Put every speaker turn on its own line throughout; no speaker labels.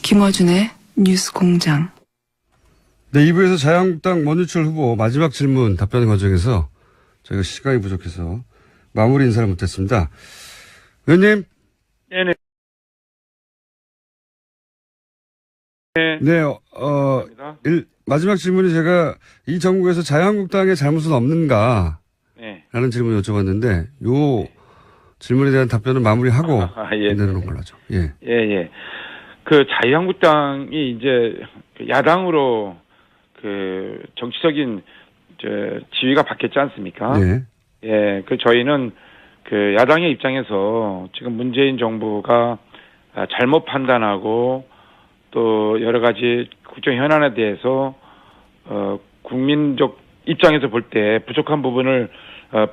김어준의 뉴스공장.
네, 2부에서 자유한국당 원유철 후보 마지막 질문 답변 과정에서 저희가 시간이 부족해서 마무리 인사를 못했습니다. 의원님.
네네.
네, 마지막 질문이 제가 이 정국에서 자유한국당의 잘못은 없는가? 네. 라는 질문을 여쭤봤는데, 요 질문에 대한 답변을 마무리하고,
예.
내놓는 걸로 하죠. 예.
예. 그 자유한국당이 이제 야당으로 그 정치적인 지위가 바뀌었지 않습니까?
네.
예. 그 저희는 그 야당의 입장에서 지금 문재인 정부가 잘못 판단하고 또 여러 가지 국정 현안에 대해서 국민적 입장에서 볼 때 부족한 부분을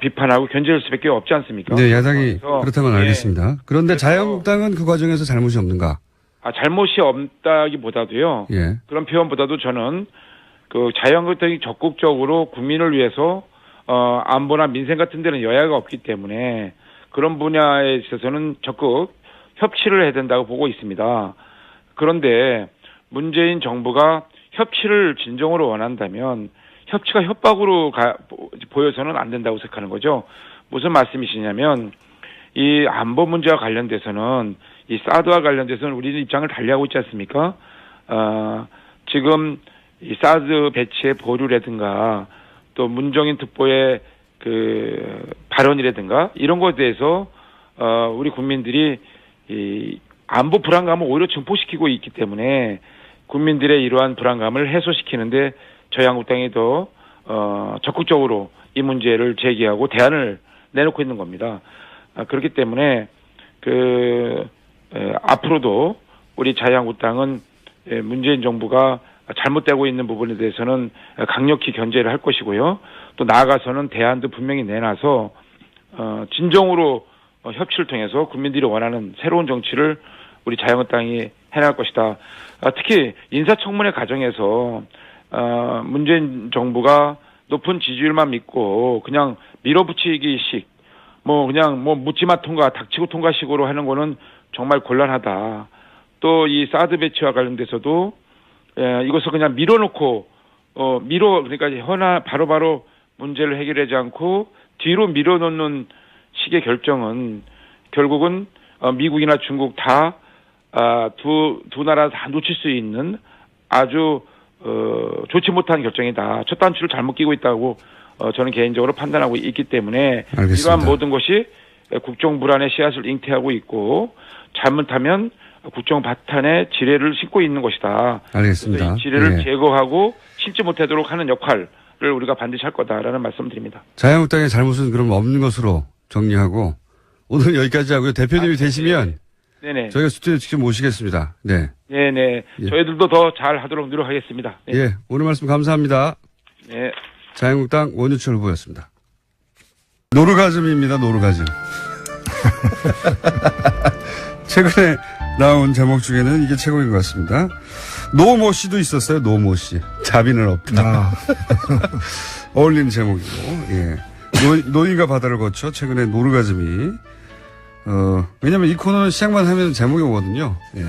비판하고 견제할 수밖에 없지 않습니까?
네, 야당이 그렇다면 알겠습니다. 그런데 자유한국당은 그 과정에서 잘못이 없는가?
잘못이 없다기보다도요.
예.
그런 표현보다도 저는 그 자유한국당이 적극적으로 국민을 위해서 안보나 민생 같은 데는 여야가 없기 때문에 그런 분야에 있어서는 적극 협치를 해야 된다고 보고 있습니다. 그런데 문재인 정부가 협치를 진정으로 원한다면 협치가 협박으로 보여서는 안 된다고 생각하는 거죠. 무슨 말씀이시냐면 이 안보 문제와 관련돼서는 이 사드와 관련돼서는 우리는 입장을 달리하고 있지 않습니까? 지금 이 사드 배치의 보류라든가 또 문정인 특보의 그 발언이라든가 이런 것에 대해서 우리 국민들이 이 안보 불안감을 오히려 증폭시키고 있기 때문에 국민들의 이러한 불안감을 해소시키는데 자유한국당이 더 적극적으로 이 문제를 제기하고 대안을 내놓고 있는 겁니다. 그렇기 때문에 앞으로도 우리 자유한국당은 문재인 정부가 잘못되고 있는 부분에 대해서는 강력히 견제를 할 것이고요. 또 나아가서는 대안도 분명히 내놔서 진정으로 협치를 통해서 국민들이 원하는 새로운 정치를 우리 자유한국당이 해나갈 것이다. 특히 인사청문회 과정에서 문재인 정부가 높은 지지율만 믿고 그냥 밀어붙이기식 그냥 묻지마 통과, 닥치고 통과식으로 하는 거는 정말 곤란하다. 또 이 사드 배치와 관련돼서도 이것을 그냥 밀어놓고 그러니까 바로바로 문제를 해결하지 않고 뒤로 밀어놓는 식의 결정은 결국은 미국이나 중국 다 두 나라 다 놓칠 수 있는 아주 좋지 못한 결정이다. 첫 단추를 잘못 끼고 있다고 저는 개인적으로 판단하고 있기 때문에
알겠습니다.
이러한 모든 것이 국정 불안의 씨앗을 잉태하고 있고 잘못하면 국정 바탄에 지뢰를 싣고 있는 것이다.
알겠습니다.
이 지뢰를 제거하고 심지 못하도록 하는 역할을 우리가 반드시 할 거다라는 말씀드립니다.
자유한국당의 잘못은 그럼 없는 것으로 정리하고 오늘 여기까지 하고요. 대표님이 되시면
네네.
저희가 스튜디오에 직접 모시겠습니다. 네.
네네. 예. 저희들도 더 잘 하도록 노력하겠습니다. 네.
예. 오늘 말씀 감사합니다.
네.
자유한국당 원유철 후보였습니다. 노르가즘입니다. 노르가즘. 최근에 나온 제목 중에는 이게 최고인 것 같습니다. 노모 씨도 있었어요. 노모 씨. 자비는 없다. 어울리는 제목이고. 예. 노인과 바다를 거쳐 최근에 노르가즘이 왜냐면 이 코너는 시작만 하면 제목이 오거든요. 예.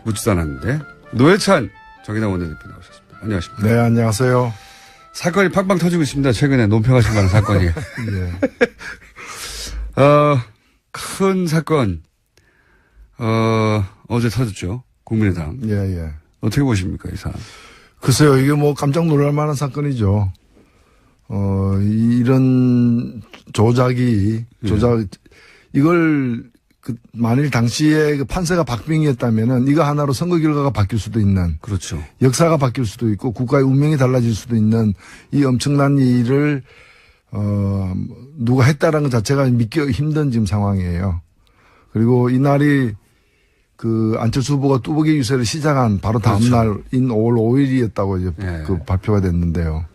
묻지도 않았는데. 노회찬 정의당 원내대표 나오셨습니다. 안녕하십니까.
네, 안녕하세요.
사건이 팡팡 터지고 있습니다. 최근에 논평하신 많은 사건이.
예.
큰 사건, 어제 터졌죠. 국민의당.
예.
어떻게 보십니까, 이 사안?
글쎄요, 이게 깜짝 놀랄 만한 사건이죠. 이런 이걸 만일 당시에 판세가 박빙이었다면은 이거 하나로 선거 결과가 바뀔 수도 있는.
그렇죠.
역사가 바뀔 수도 있고 국가의 운명이 달라질 수도 있는 이 엄청난 일을, 누가 했다라는 것 자체가 믿기 힘든 지금 상황이에요. 그리고 이날이 안철수 후보가 뚜벅이 유세를 시작한 바로 다음
그렇죠.
날인 5월 5일이었다고 이제 발표가 됐는데요.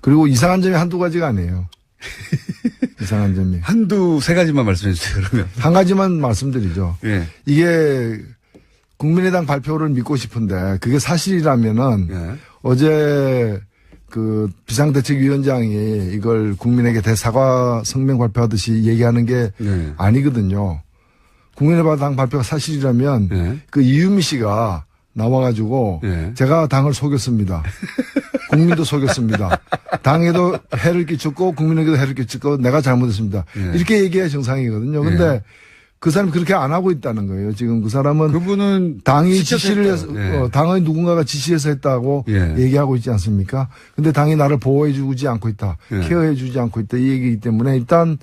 그리고 이상한 점이 한두 가지가 아니에요. 이상한 점이.
세 가지만 말씀해 주세요, 그러면.
한 가지만 말씀드리죠.
예.
이게 국민의당 발표를 믿고 싶은데 그게 사실이라면은 어제 비상대책위원장이 이걸 국민에게 대사과 성명 발표하듯이 얘기하는 게 아니거든요. 국민의당 발표가 사실이라면
예.
그 이유미 씨가 나와가지고
예.
제가 당을 속였습니다. 국민도 속였습니다. 당에도 해를 끼쳤고 국민에게도 해를 끼쳤고 내가 잘못했습니다.
예.
이렇게 얘기해야 정상이거든요. 근데
예.
그 사람이 그렇게 안 하고 있다는 거예요. 지금 그 사람은
그분은
당이
시켜서
지시를 해서
했다고. 예.
당의 누군가가 지시해서 했다고
예.
얘기하고 있지 않습니까? 근데 당이 나를 보호해주지 않고 있다,
예.
케어해주지 않고 있다 이 얘기이기 때문에 일단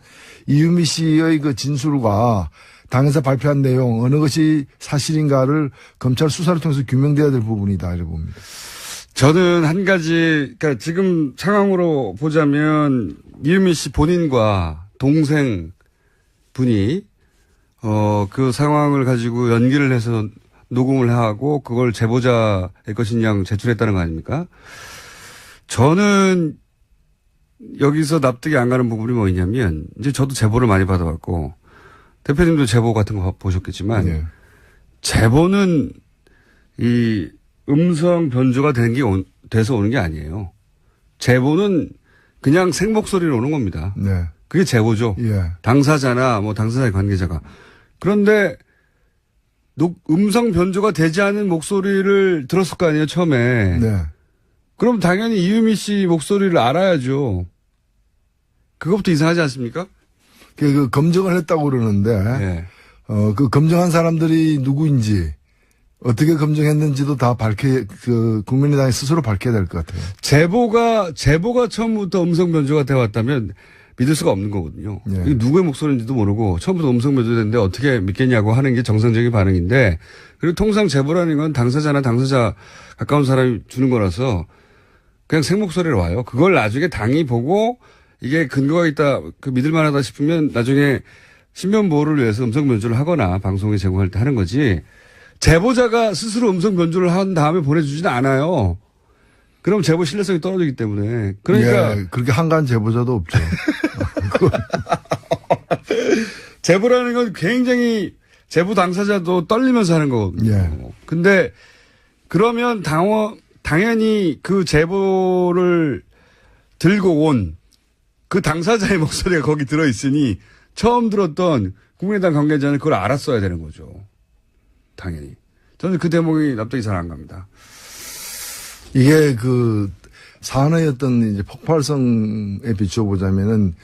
이유미 씨의 그 진술과 당에서 발표한 내용 어느 것이 사실인가를 검찰 수사를 통해서 규명돼야 될 부분이다 이렇게 봅니다.
저는 한 가지, 그러니까 지금 상황으로 보자면 이유미 씨 본인과 동생 분이 그 상황을 가지고 연기를 해서 녹음을 하고 그걸 제보자의 것인 양 제출했다는 거 아닙니까? 저는 여기서 납득이 안 가는 부분이 뭐냐면 이제 저도 제보를 많이 받아왔고 대표님도 제보 같은 거 보셨겠지만
예.
제보는 이 음성 변조가 되는 게 돼서 오는 게 아니에요. 제보는 그냥 생목소리로 오는 겁니다.
네.
그게 제보죠.
예.
당사자나 뭐 당사자의 관계자가. 그런데 음성 변조가 되지 않은 목소리를 들었을 거 아니에요, 처음에.
네.
그럼 당연히 이유미 씨 목소리를 알아야죠. 그것부터 이상하지 않습니까?
그 검증을 했다고 그러는데
네.
그 검증한 사람들이 누구인지 어떻게 검증했는지도 다 그 국민의당이 스스로 밝혀야 될 것 같아요.
제보가 처음부터 음성 변조가 되어 왔다면 믿을 수가 없는 거거든요.
네.
이게 누구의 목소리인지도 모르고 처음부터 음성 변조됐는데 어떻게 믿겠냐고 하는 게 정상적인 반응인데 그리고 통상 제보라는 건 당사자나 당사자 가까운 사람이 주는 거라서 그냥 생목소리로 와요. 그걸 나중에 당이 보고 이게 근거가 있다, 믿을 만하다 싶으면 나중에 신변 보호를 위해서 음성 변조를 하거나 방송에 제공할 때 하는 거지 제보자가 스스로 음성 변조를 한 다음에 보내주지는 않아요. 그럼 제보 신뢰성이 떨어지기 때문에. 그러니까.
예, 그렇게 한가한 제보자도 없죠.
제보라는 건 굉장히 제보 당사자도 떨리면서 하는 거거든요.
예.
근데 그러면 당연히 그 제보를 들고 온 그 당사자의 목소리가 거기 들어있으니 처음 들었던 국민의당 관계자는 그걸 알았어야 되는 거죠. 당연히. 저는 그 대목이 납득이 잘 안 갑니다.
이게 그 사안의 어떤 이제 폭발성에 비춰보자면은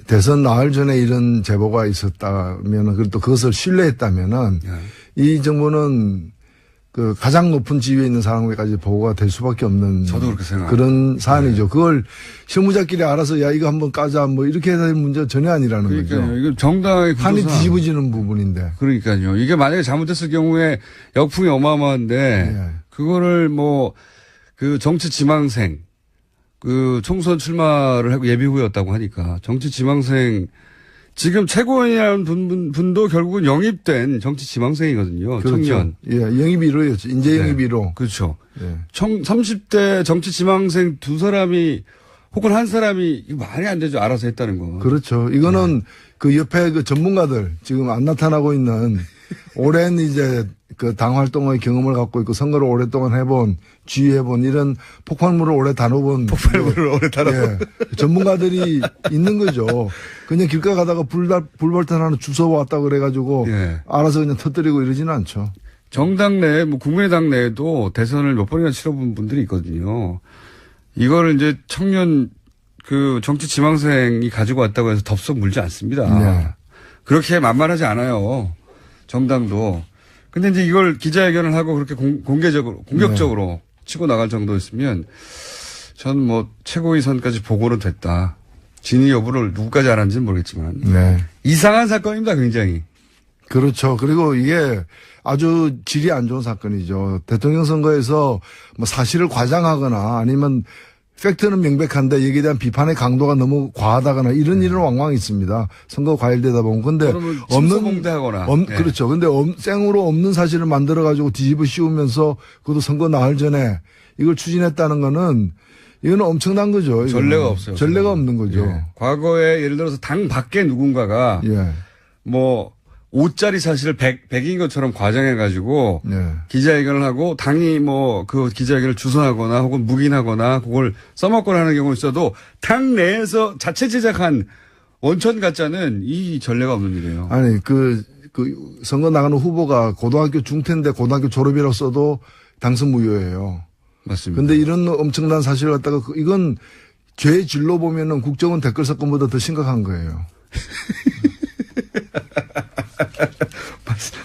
대선 나흘 전에 이런 제보가 있었다면은 그리고 또 그것을 신뢰했다면은
예.
이 정부는 그 가장 높은 지위에 있는 사람에게까지 보고가 될 수밖에 없는
저도 그렇게 생각합니다.
그런 사안이죠. 그걸 실무자끼리 알아서 야 이거 한번 까자 뭐 이렇게 해야 될 문제가 전혀 아니라는
그러니까요.
거죠.
이거 정당의
판이
구조상.
뒤집어지는 부분인데.
그러니까요. 이게 만약에 잘못됐을 경우에 역풍이 어마어마한데
예.
그거를 뭐 그 정치 지망생 그 총선 출마를 하고 예비 후였다고 하니까 정치 지망생 지금 최고위원이라는 분도 결국은 영입된 정치 지망생이거든요.
그렇죠.
청년.
예, 영입 1호였죠. 인재 영입 1호.
그렇죠.
예.
30대 정치 지망생 두 사람이 혹은 한 사람이 이거 말이 안 되죠. 알아서 했다는 거.
그렇죠. 이거는 그 옆에 그 전문가들 지금 안 나타나고 있는 오랜 이제 그 당 활동의 경험을 갖고 있고 선거를 오랫동안 해본 지휘해본 이런 폭발물을 오래 다뤄본
폭발물을 오래 다뤄본
전문가들이 있는 거죠. 그냥 길가 가다가 불발탄 하나 주워 왔다 그래가지고
예.
알아서 그냥 터뜨리고 이러지는 않죠.
정당 내, 뭐 국민의당 내에도 대선을 몇 번이나 치러본 분들이 있거든요. 이거를 이제 청년 그 정치 지망생이 가지고 왔다고 해서 덥석 물지 않습니다.
네.
그렇게 만만하지 않아요. 정당도. 근데 이제 이걸 기자회견을 하고 그렇게 공격적으로
네.
치고 나갈 정도였으면 전 뭐 최고위 선까지 보고는 됐다. 진위 여부를 누구까지 알았는지는 모르겠지만.
네.
이상한 사건입니다, 굉장히.
그렇죠. 그리고 이게 아주 질이 안 좋은 사건이죠. 대통령 선거에서 뭐 사실을 과장하거나 아니면 팩트는 명백한데 여기에 대한 비판의 강도가 너무 과하다거나 이런 일은 왕왕 있습니다. 선거 과열되다 보면. 근데
침소봉대하거나. 네.
그렇죠. 근데 생으로 없는 사실을 만들어 가지고 뒤집어 씌우면서 그것도 선거 나흘 전에 이걸 추진했다는 거는 이거는 엄청난 거죠.
전례가 없어요.
전례가 없는 거죠.
예. 과거에 예를 들어서 당 밖에 누군가가
예.
뭐 5짜리 사실을 100인 것처럼 과장해가지고
예.
기자회견을 하고 당이 뭐 그 기자회견을 주선하거나 혹은 묵인하거나 그걸 써먹거나 하는 경우 있어도 당 내에서 자체 제작한 원천 가짜는 이 전례가 없는 일이에요.
아니 그 선거 나가는 후보가 고등학교 중퇴인데 고등학교 졸업이라고 써도 당선 무효예요.
맞습니다.
근데 이런 엄청난 사실을 갖다가 이건 죄의 질로 보면은 국정원 댓글 사건보다 더 심각한 거예요.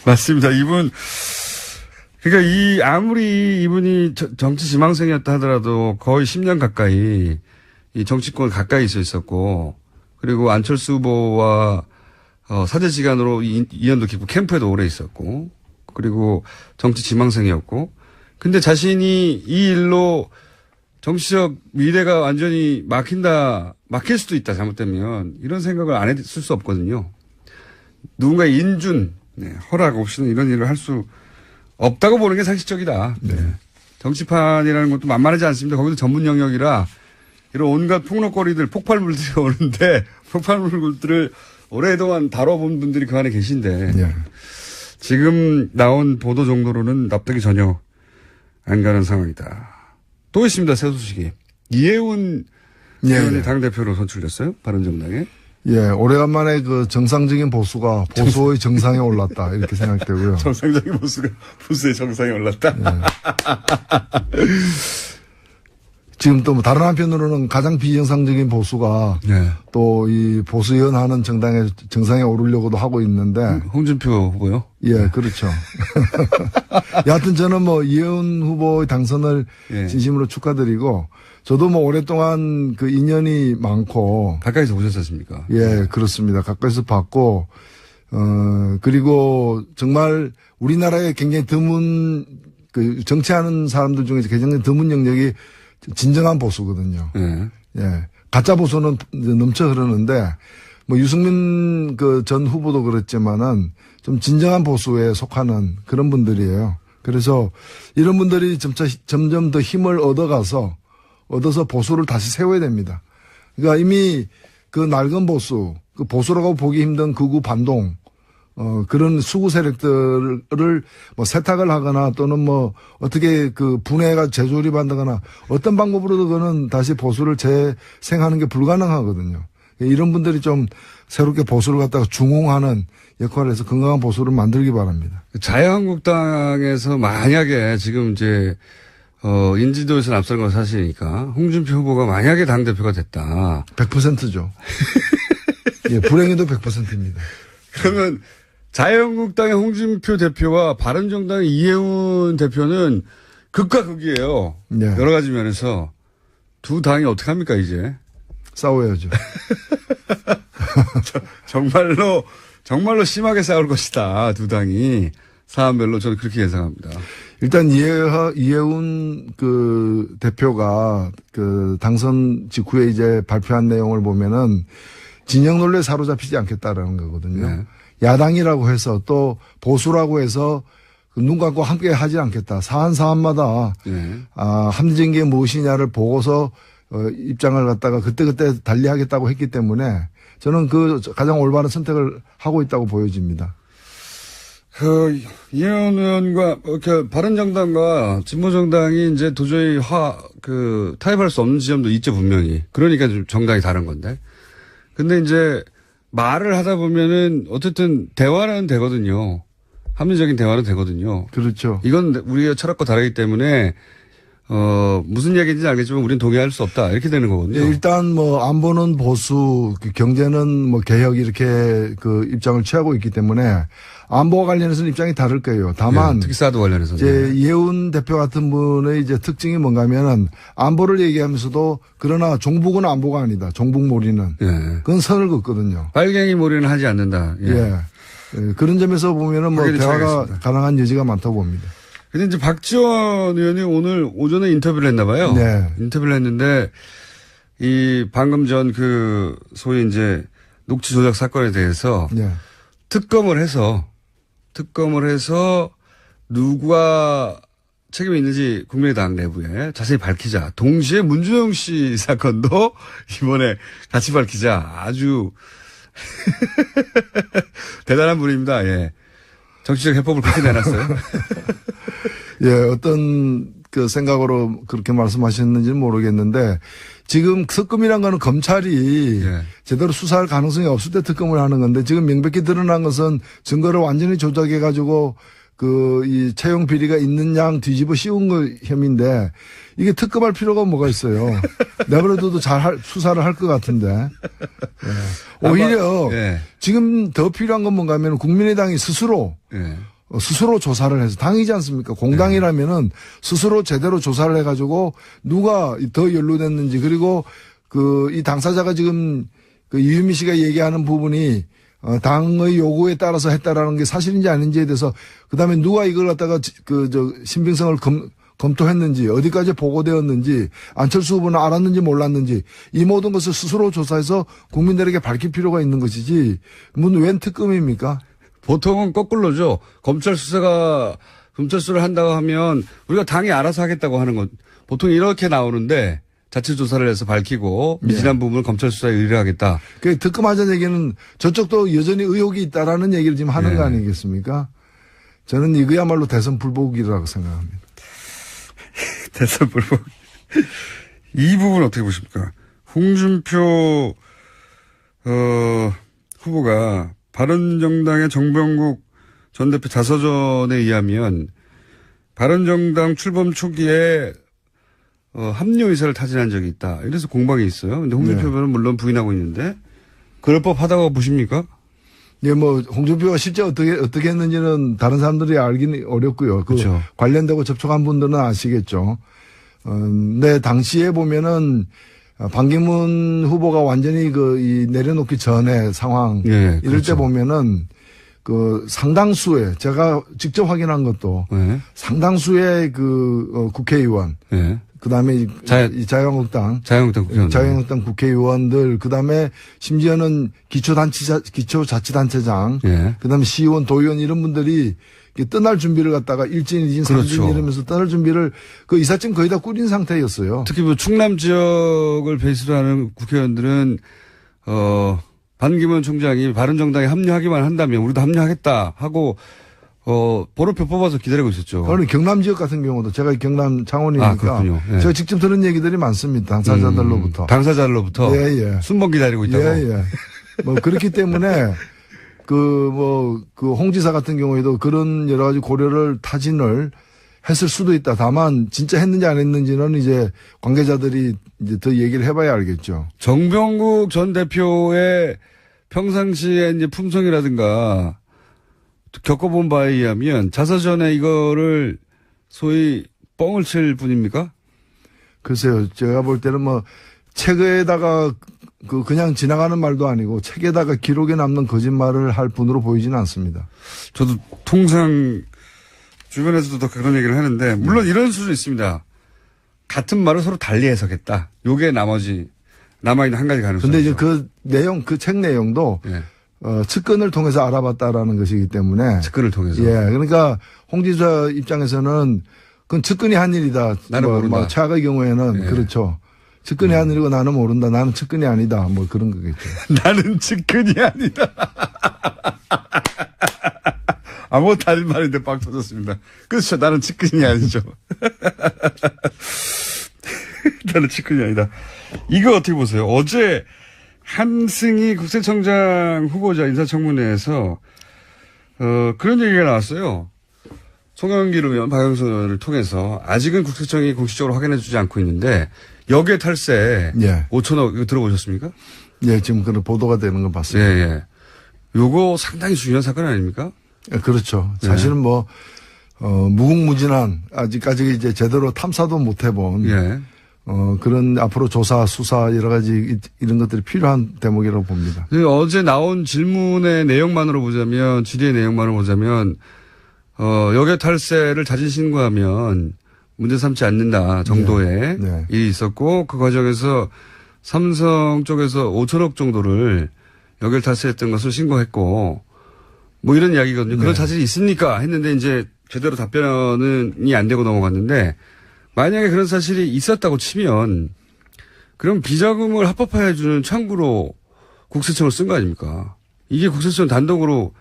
맞습니다. 그러니까 아무리 이분이 정치 지망생이었다 하더라도 거의 10년 가까이 이 정치권 가까이 있었고, 그리고 안철수 후보와 사제지간으로 인연도 깊고 캠프에도 오래 있었고, 그리고 정치 지망생이었고, 근데 자신이 이 일로 정치적 미래가 완전히 막힐 수도 있다, 잘못되면. 이런 생각을 안 했을 수 없거든요. 누군가의 인준, 허락 없이는 이런 일을 할 수 없다고 보는 게 상식적이다. 네. 정치판이라는 것도 만만하지 않습니다. 거기도 전문 영역이라 이런 온갖 폭력거리들, 폭발물들이 오는데 폭발물들을 오랫동안 다뤄본 분들이 그 안에 계신데
네.
지금 나온 보도 정도로는 납득이 전혀 안 가는 상황이다. 또 있습니다. 새 소식이. 이해운 의원이 당대표로 선출됐어요. 바른정당에.
예, 오래간만에 그 정상적인 보수가 보수의 정상에 올랐다. 이렇게 생각되고요.
정상적인 보수가 보수의 정상에 올랐다.
예. 지금 또 뭐 다른 한편으로는 가장 비정상적인 보수가
네.
또 이 보수연하는 정당의 정상에 오르려고도 하고 있는데.
홍준표 후보요?
예, 그렇죠. 여하튼 저는 뭐 이해운 후보의 당선을
예.
진심으로 축하드리고 저도 뭐 오랫동안 그 인연이 많고.
가까이서 보셨었습니까?
예, 그렇습니다. 가까이서 봤고, 그리고 정말 우리나라에 굉장히 드문, 그 정치하는 사람들 중에서 굉장히 드문 영역이 진정한 보수거든요.
예.
예. 가짜 보수는 넘쳐 흐르는데, 뭐 유승민 그 전 후보도 그랬지만은 좀 진정한 보수에 속하는 그런 분들이에요. 그래서 이런 분들이 점점 더 힘을 얻어서 보수를 다시 세워야 됩니다. 그러니까 이미 그 낡은 보수, 그 보수라고 보기 힘든 극우 반동, 그런 수구 세력들을 뭐 세탁을 하거나 또는 뭐 어떻게 그 분해가 재조립한다거나 어떤 방법으로도 그는 다시 보수를 재생하는 게 불가능하거든요. 이런 분들이 좀 새롭게 보수를 갖다가 중흥하는 역할을 해서 건강한 보수를 만들기 바랍니다.
자유한국당에서 만약에 지금 이제 인지도에서 앞서는 건 사실이니까 홍준표 후보가 만약에 당대표가 됐다.
100%죠. 예, 불행해도 100%입니다.
그러면 자유한국당의 홍준표 대표와 바른정당의 이해운 대표는 극과 극이에요.
네.
여러 가지 면에서 두 당이 어떻게 합니까 이제?
싸워야죠.
정말로 심하게 싸울 것이다. 두 당이. 사안별로 저는 그렇게 예상합니다.
일단 이해운 그 대표가 그 당선 직후에 이제 발표한 내용을 보면은 진영 논리에 사로잡히지 않겠다라는 거거든요.
네.
야당이라고 해서 또 보수라고 해서 눈 감고 함께 하지 않겠다. 사안마다
네.
합리적인 게 무엇이냐를 보고서 입장을 갖다가 그때그때 달리하겠다고 했기 때문에 저는 그 가장 올바른 선택을 하고 있다고 보여집니다.
이해운 의원과, 바른정당과 진보정당이 이제 도저히 타협할 수 없는 지점도 있죠, 분명히. 그러니까 좀 정당이 다른 건데. 근데 이제 말을 하다 보면은 어쨌든 대화는 되거든요. 합리적인 대화는 되거든요.
그렇죠.
이건 우리가 철학과 다르기 때문에 무슨 얘기인지 알겠지만 우리는 동의할 수 없다. 이렇게 되는 거거든요.
네, 일단 뭐 안보는 보수, 경제는 뭐 개혁 이렇게 그 입장을 취하고 있기 때문에 안보와 관련해서는 입장이 다를 거예요. 다만
네, 특히 사드 관련해서는
이제 이해운 대표 같은 분의 이제 특징이 뭔가면은 안보를 얘기하면서도 그러나 종북은 안보가 아니다. 종북몰이는
예.
그건 선을 긋거든요.
빨갱이 몰이는 하지 않는다. 예.
예. 그런 점에서 보면은 뭐 대화가 가능한 여지가 많다고 봅니다.
근데 이제 박지원 의원이 오늘 오전에 인터뷰를 했나 봐요.
네.
인터뷰를 했는데 방금 전 소위 이제 녹취 조작 사건에 대해서
네.
특검을 해서 누가 책임이 있는지 국민의당 내부에 자세히 밝히자. 동시에 문준영 씨 사건도 이번에 같이 밝히자. 아주 대단한 분입니다. 예. 정치적 해법을 그렇게 내놨어요.
예, 어떤 그 생각으로 그렇게 말씀하셨는지는 모르겠는데 지금 특검이란 거는 검찰이
예.
제대로 수사할 가능성이 없을 때 특검을 하는 건데 지금 명백히 드러난 것은 증거를 완전히 조작해 가지고 이 채용 비리가 있는 양 뒤집어 씌운 거 혐의인데 이게 특검할 필요가 뭐가 있어요. 내버려둬도 수사를 할 것 같은데. 예. 오히려
예.
지금 더 필요한 건 뭔가 하면 국민의당이 스스로
예.
스스로 조사를 해서 당이지 않습니까? 공당이라면은 스스로 제대로 조사를 해가지고 누가 더 연루됐는지 그리고 이 당사자가 지금 이유미 씨가 얘기하는 부분이 당의 요구에 따라서 했다라는 게 사실인지 아닌지에 대해서 그다음에 누가 이걸 갖다가 신빙성을 검토했는지 어디까지 보고되었는지 안철수 후보는 알았는지 몰랐는지 이 모든 것을 스스로 조사해서 국민들에게 밝힐 필요가 있는 것이지 웬 특검입니까?
보통은 거꾸로죠. 검찰 수사를 한다고 하면 우리가 당이 알아서 하겠다고 하는 건 보통 이렇게 나오는데 자체 조사를 해서 밝히고 미진한 부분을 검찰 수사에 의뢰하겠다.
그 특검하자는 얘기는 저쪽도 여전히 의혹이 있다라는 얘기를 지금 하는 거 아니겠습니까? 저는 이거야말로 대선 불복이라고 생각합니다.
대선 불복. 이 부분 어떻게 보십니까? 홍준표 후보가 바른정당의 정병국 전 대표 자서전에 의하면 바른정당 출범 초기에 합류 의사를 타진한 적이 있다. 이래서 공방이 있어요. 근데 홍준표 후보는 물론 부인하고 있는데 그럴 법하다고 보십니까?
예, 홍준표가 실제 어떻게 했는지는 다른 사람들이 알기는 어렵고요.
그렇죠.
관련되고 접촉한 분들은 아시겠죠. 근데 당시에 보면은 반기문 후보가 완전히 이 내려놓기 전에 상황
예,
이럴 때 보면은 상당수의 제가 직접 확인한 것도 상당수의 국회의원 그다음에 자유한국당 국회의원들 그다음에 심지어는 기초자치단체장 그다음에 시의원 도의원 이런 분들이 떠날 준비를 갖다가 1진, 2진, 3진 이러면서 떠날 준비를 이삿짐 거의 다 꾸린 상태였어요.
특히 충남 지역을 베이스로 하는 국회의원들은 반기문 총장이 바른정당에 합류하기만 한다면 우리도 합류하겠다 하고 번호표 뽑아서 기다리고 있었죠.
그러니 경남 지역 같은 경우도 제가 경남 창원이니까 제가 직접 들은 얘기들이 많습니다. 당사자들로부터.
당사자들로부터 순번 기다리고 있다고.
그렇기 때문에 홍 지사 같은 경우에도 그런 여러 가지 고려를 타진을 했을 수도 있다. 다만 진짜 했는지 안 했는지는 이제 관계자들이 이제 더 얘기를 해봐야 알겠죠.
정병국 전 대표의 평상시에 이제 품성이라든가 겪어본 바에 의하면 자서전에 이거를 소위 뻥을 칠 분입니까?
글쎄요. 제가 볼 때는 책에다가 그냥 지나가는 말도 아니고 책에다가 기록에 남는 거짓말을 할 분으로 보이지는 않습니다.
저도 통상 주변에서도 더 그런 얘기를 하는데 물론 이런 수도 있습니다. 같은 말을 서로 달리 해석했다. 요게 나머지 남아있는 한 가지 가능성이죠.
근데 이제 그 책 내용도 측근을 통해서 알아봤다라는 것이기 때문에.
측근을 통해서.
그러니까 홍 지사 입장에서는 그건 측근이 한 일이다.
나는 모른다.
최악의 경우에는 그렇죠. 측근이 한 일이고 나는 모른다. 나는 측근이 아니다. 그런 거겠죠.
나는 측근이 아니다. 다른 말인데 빵 터졌습니다. 그렇죠. 나는 측근이 아니죠. 나는 측근이 아니다. 이거 어떻게 보세요? 어제 한승희 국세청장 후보자 인사청문회에서 그런 얘기가 나왔어요. 송영길 의원, 박영선 의원을 통해서 아직은 국세청이 공식적으로 확인해 주지 않고 있는데 역외 탈세 5천억 이거 들어보셨습니까?
예, 지금 그런 보도가 되는 걸 봤습니다.
요거 상당히 중요한 사건 아닙니까?
그렇죠. 사실은 무궁무진한 아직까지 이제 제대로 탐사도 못 해본 그런 앞으로 조사, 수사 여러 가지 이런 것들이 필요한 대목이라고 봅니다.
어제 나온 질문의 내용만으로 보자면 질의의 내용만으로 보자면 역외 탈세를 자진 신고하면 문제 삼지 않는다 정도의 일이 있었고 그 과정에서 삼성 쪽에서 5천억 정도를 역외 탈세했던 것을 신고했고 이런 이야기거든요. 그런 사실이 있습니까? 했는데 이제 제대로 답변이 안 되고 넘어갔는데 만약에 그런 사실이 있었다고 치면 그럼 비자금을 합법화해 주는 창구로 국세청을 쓴 거 아닙니까? 이게 국세청 단독으로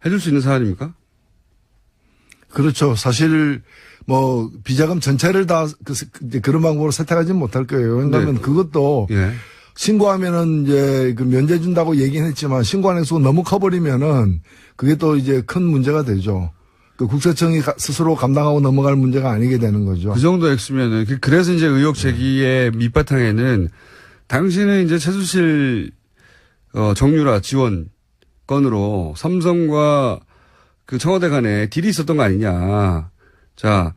해줄 수 있는 사안입니까?
그렇죠. 사실 뭐 비자금 전체를 다 이제 그런 방법으로 세탁하지는 못할 거예요. 왜냐하면
네.
그것도
예.
신고하면은 이제 그 면제 준다고 얘기는 했지만 신고하는 수가 너무 커버리면은 그게 또 이제 큰 문제가 되죠. 그 국세청이 스스로 감당하고 넘어갈 문제가 아니게 되는 거죠.
그 정도 액수면은 그래서 이제 의혹 제기의 밑바탕에는 당신은 이제 최순실 정유라 지원 건으로 삼성과 그 청와대 간에 딜이 있었던 거 아니냐. 자,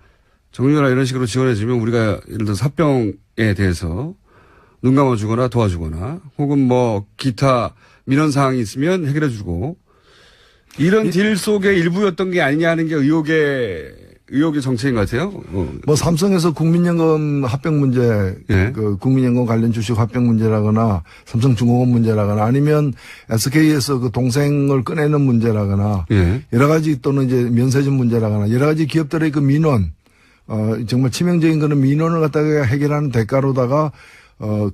정유라 이런 식으로 지원해주면 우리가 예를 들어서 합병에 대해서 눈 감아주거나 도와주거나 혹은 뭐 기타 민원 사항이 있으면 해결해주고 이런 딜 속의 일부였던 게 아니냐 하는 게 의혹의 정체인 것 같아요.
뭐 삼성에서 국민연금 합병 문제,
예.
그 국민연금 관련 주식 합병 문제라거나 삼성중공업 문제라거나 아니면 SK에서 그 동생을 꺼내는 문제라거나
예.
여러 가지 또는 이제 면세점 문제라거나 여러 가지 기업들의 그 민원, 정말 치명적인 그런 민원을 갖다가 해결하는 대가로다가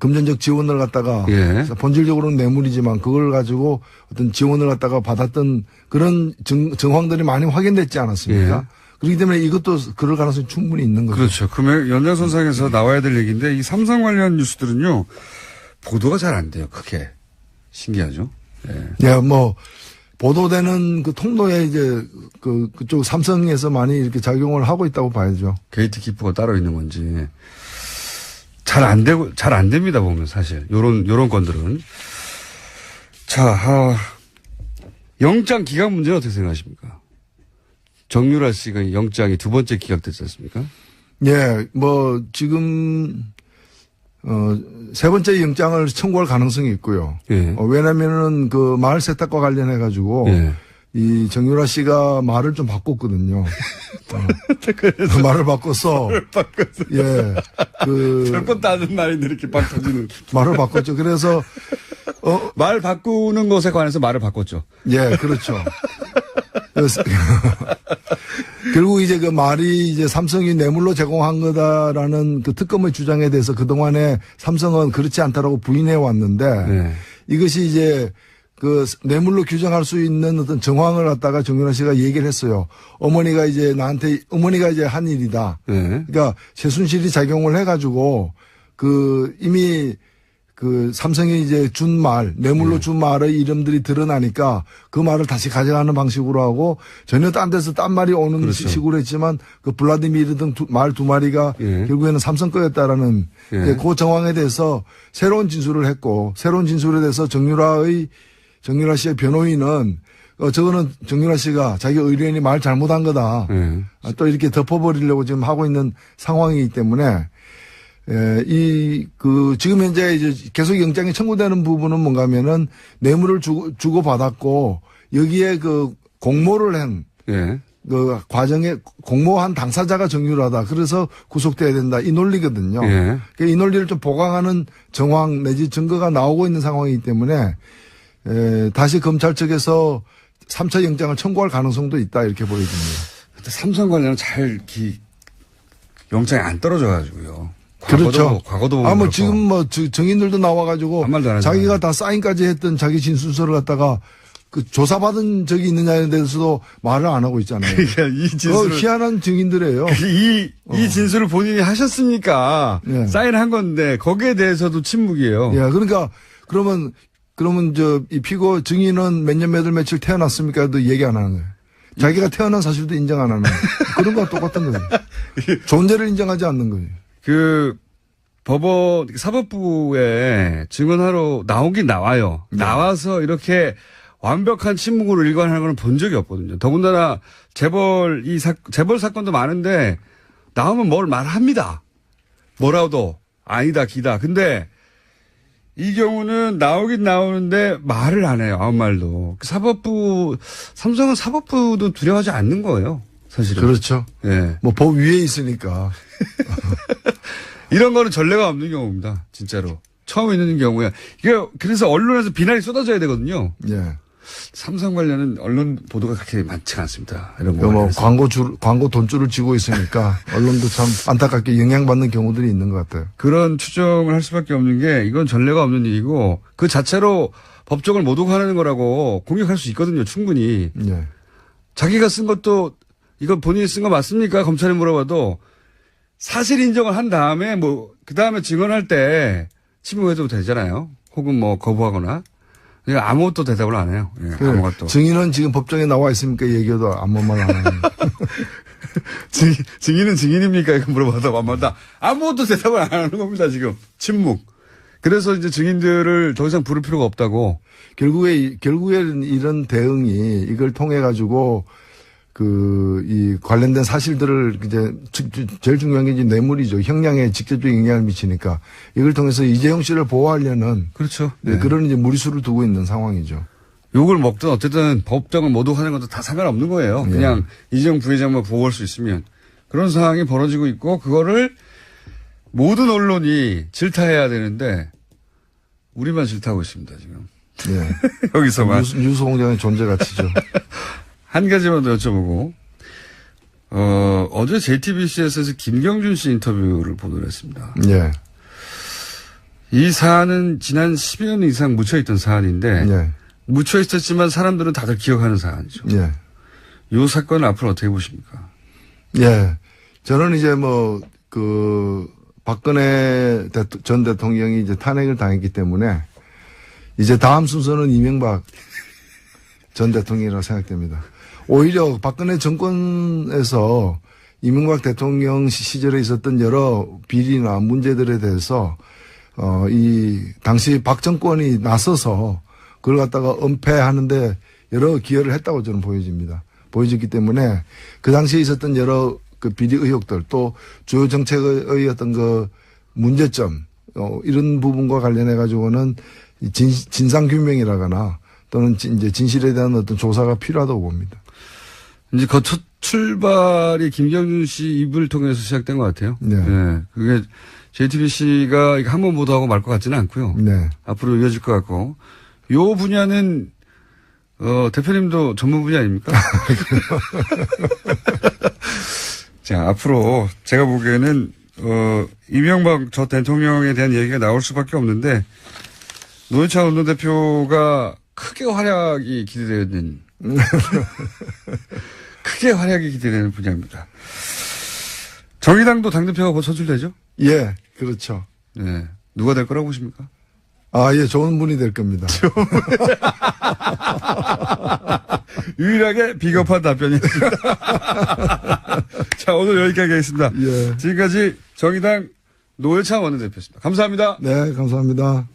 금전적 지원을 갖다가
예.
본질적으로는 뇌물이지만 그걸 가지고 어떤 지원을 갖다가 받았던 그런 정황들이 많이 확인됐지 않았습니까?
예.
그렇기 때문에 이것도 그럴 가능성이 충분히 있는 거죠.
그렇죠. 금액 연장선상에서 나와야 될 얘기인데 이 삼성 관련 뉴스들은요 보도가 잘 안 돼요. 그게 신기하죠. 예.
예, 뭐 보도되는 그 통로에 이제 그쪽 삼성에서 많이 이렇게 작용을 하고 있다고 봐야죠.
게이트키퍼가 따로 있는 건지 잘 안 됩니다 보면 사실 요런 건들은. 자, 영장 기각 문제는 어떻게 생각하십니까? 정유라 씨가 영장이 두 번째 기각됐지 않습니까?
예, 뭐 지금 세 번째 영장을 청구할 가능성이 있고요.
예.
왜냐면은 그 마을 세탁과 관련해 가지고
예.
이 정유라 씨가 말을 좀 바꿨거든요. 그 말을 바꿔서 예,
별것도 아닌 말인데 이렇게 막 터지는.
말을 바꿨죠. 그래서
말 바꾸는 것에 관해서 말을 바꿨죠.
예, 그렇죠. 그래서 결국 이제 그 말이 이제 삼성이 뇌물로 제공한 거다라는 그 특검의 주장에 대해서 그동안에 삼성은 그렇지 않다라고 부인해 왔는데
네.
이것이 이제 그 뇌물로 규정할 수 있는 어떤 정황을 갖다가 정윤아 씨가 얘기를 했어요. 어머니가 이제 한 일이다.
네.
그러니까 최순실이 작용을 해가지고 그 이미 그 삼성이 이제 준 말, 뇌물로 준 말의 이름들이 드러나니까 그 말을 다시 가져가는 방식으로 하고 전혀 딴 데서 딴 말이 오는
그렇죠. 식으로
식으로 했지만 그 블라디미르 등 말 두 마리가
예.
결국에는 삼성 거였다라는
예.
그 정황에 대해서 새로운 진술을 했고 새로운 진술에 대해서 정유라 씨의 변호인은 저거는 정유라 씨가 자기 의뢰인이 말 잘못한 거다.
예.
또 이렇게 덮어버리려고 지금 하고 있는 상황이기 때문에 지금 현재 이제 계속 영장이 청구되는 부분은 뭔가 하면은 뇌물을 주고받았고 여기에 그 공모를 한
예.
그 과정에 공모한 당사자가 정유라다. 그래서 구속돼야 된다. 이 논리거든요.
예.
이 논리를 좀 보강하는 정황 내지 증거가 나오고 있는 상황이기 때문에 다시 검찰 측에서 3차 영장을 청구할 가능성도 있다. 이렇게 보여집니다.
근데 삼성 관련은 영장이 안 떨어져가지고요.
그렇죠.
과거도
뭐
그렇고.
지금 뭐 증인들도 나와가지고
아무 말도 안 하잖아요.
자기가 다 사인까지 했던 자기 진술서를 갖다가 그 조사받은 적이 있느냐에 대해서도 말을 안 하고 있잖아요.
그러니까 이 진술을
희한한 증인들이에요.
이 진술을 본인이 하셨습니까?
예.
사인한 건데 거기에 대해서도 침묵이에요.
예, 그러니까 그러면 이 피고 증인은 몇 년 며칠 태어났습니까도 얘기 안 하는 거예요. 자기가 태어난 사실도 인정 안 하는 거예요. 그런 거와 똑같은 거예요. 존재를 인정하지 않는 거예요.
그 사법부에 증언하러 나오긴 나와요.
네.
나와서 이렇게 완벽한 침묵으로 일관하는 건 본 적이 없거든요. 더군다나 재벌 사건도 많은데 나오면 뭘 말합니다. 뭐라도 아니다 기다. 근데 이 경우는 나오긴 나오는데 말을 안 해요. 아무 말도. 삼성은 사법부도 두려워하지 않는 거예요. 사실은.
그렇죠.
예.
뭐 법 위에 있으니까.
이런 거는 전례가 없는 경우입니다. 진짜로. 처음 있는 경우야. 이게 그래서 언론에서 비난이 쏟아져야 되거든요.
예.
삼성 관련은 언론 보도가 그렇게 많지가 않습니다. 이런
뭐
거.
광고 돈줄을 쥐고 있으니까 언론도 참 안타깝게 영향받는 경우들이 있는 것 같아요.
그런 추정을 할 수밖에 없는 게 이건 전례가 없는 일이고 그 자체로 법정을 모독하는 거라고 공격할 수 있거든요. 충분히.
예.
자기가 쓴 것도 이거 본인이 쓴 거 맞습니까? 검찰이 물어봐도 사실 인정을 한 다음에 그 다음에 증언할 때 침묵해도 되잖아요. 혹은 거부하거나. 그러니까 아무것도 대답을 안 해요. 예, 아무것도.
증인은 지금 법정에 나와 있으니까 얘기해도 아무 말 안 하는.
증인은 증인입니까? 이거 물어봐도 아무것도 대답을 안 하는 겁니다, 지금. 침묵. 그래서 이제 증인들을 더 이상 부를 필요가 없다고.
결국에는 이런 대응이 이걸 통해 가지고 이 관련된 사실들을 이제 제일 중요한 게 이제 뇌물이죠. 형량에 직접적인 영향을 미치니까 이걸 통해서 이재용 씨를 보호하려는
그렇죠.
네. 그런 이제 무리수를 두고 있는 상황이죠.
욕을 먹든 어쨌든 법정을 모독하는 것도 다 상관없는 거예요. 그냥 이재용 부회장만 보호할 수 있으면 그런 상황이 벌어지고 있고 그거를 모든 언론이 질타해야 되는데 우리만 질타하고 있습니다 지금.
네.
여기서만.
뉴스 공장의 존재 가치죠.
한 가지만 더 여쭤보고, 어제 JTBC에서 김경준 씨 인터뷰를 보도를 했습니다.
네.
이 사안은 지난 10여 년 이상 묻혀있던 사안인데,
네.
묻혀있었지만 사람들은 다들 기억하는 사안이죠.
네.
이 사건을 앞으로 어떻게 보십니까?
예. 저는 이제 박근혜 전 대통령이 이제 탄핵을 당했기 때문에, 이제 다음 순서는 이명박 전 대통령이라고 생각됩니다. 오히려 박근혜 정권에서 이명박 대통령 시절에 있었던 여러 비리나 문제들에 대해서 이 당시 박 정권이 나서서 그걸 갖다가 은폐하는데 여러 기여를 했다고 저는 보여졌기 때문에 그 당시에 있었던 여러 그 비리 의혹들 또 주요 정책의 어떤 그 문제점 이런 부분과 관련해 가지고는 진상규명이라거나 또는 이제 진실에 대한 어떤 조사가 필요하다고 봅니다.
이제 그 첫 출발이 김경준 씨 입을 통해서 시작된 것 같아요.
네.
네. 그게 JTBC가 한 번 보도하고 말 것 같지는 않고요.
네.
앞으로 이어질 것 같고. 요 분야는, 대표님도 전문 분야 아닙니까? 자, 앞으로 제가 보기에는, 이명박 전 대통령에 대한 얘기가 나올 수밖에 없는데, 노회찬 원내대표가 크게 활약이 기대되는 분야입니다. 정의당도 당대표가 곧 선출되죠?
예, 그렇죠.
네. 누가 될 거라고 보십니까?
예, 좋은 분이 될 겁니다.
유일하게 비겁한 답변이었습니다. 자, 오늘 여기까지 하겠습니다.
예.
지금까지 정의당 노회찬 원내대표였습니다. 감사합니다.
네, 감사합니다.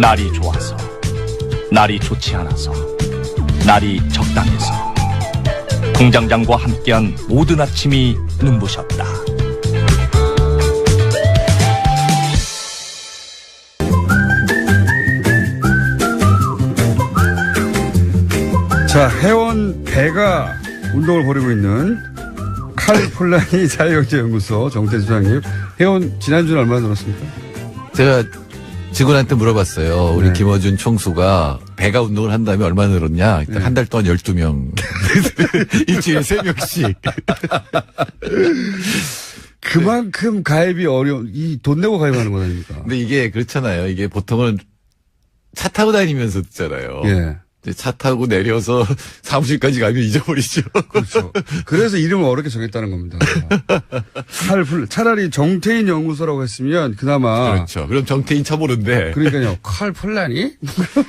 날이 좋아서, 날이 좋지 않아서, 날이 적당해서 공장장과 함께한 모든 아침이 눈부셨다.
자, 해원 배가 운동을 벌이고 있는 칼폴라니 자유경제연구소 정태수 소장님. 해원 지난주에 얼마나 늘었습니까?
제가 직원한테 물어봤어요. 우리
네.
김어준 총수가 배가 운동을 한 다음에 얼마나 늘었냐.
네.
한 달 동안 12명. 일주일에 3명씩.
그만큼 가입이 이 돈 내고 가입하는 거 아닙니까?
근데 이게 그렇잖아요. 이게 보통은 차 타고 다니면서 듣잖아요.
예.
차 타고 내려서 사무실까지 가면 잊어버리죠.
그렇죠. 그래서 이름을 어렵게 정했다는 겁니다. 차라리 정태인 연구소라고 했으면 그나마.
그렇죠. 그럼 정태인 쳐보는데.
그러니까요. 칼폴라니?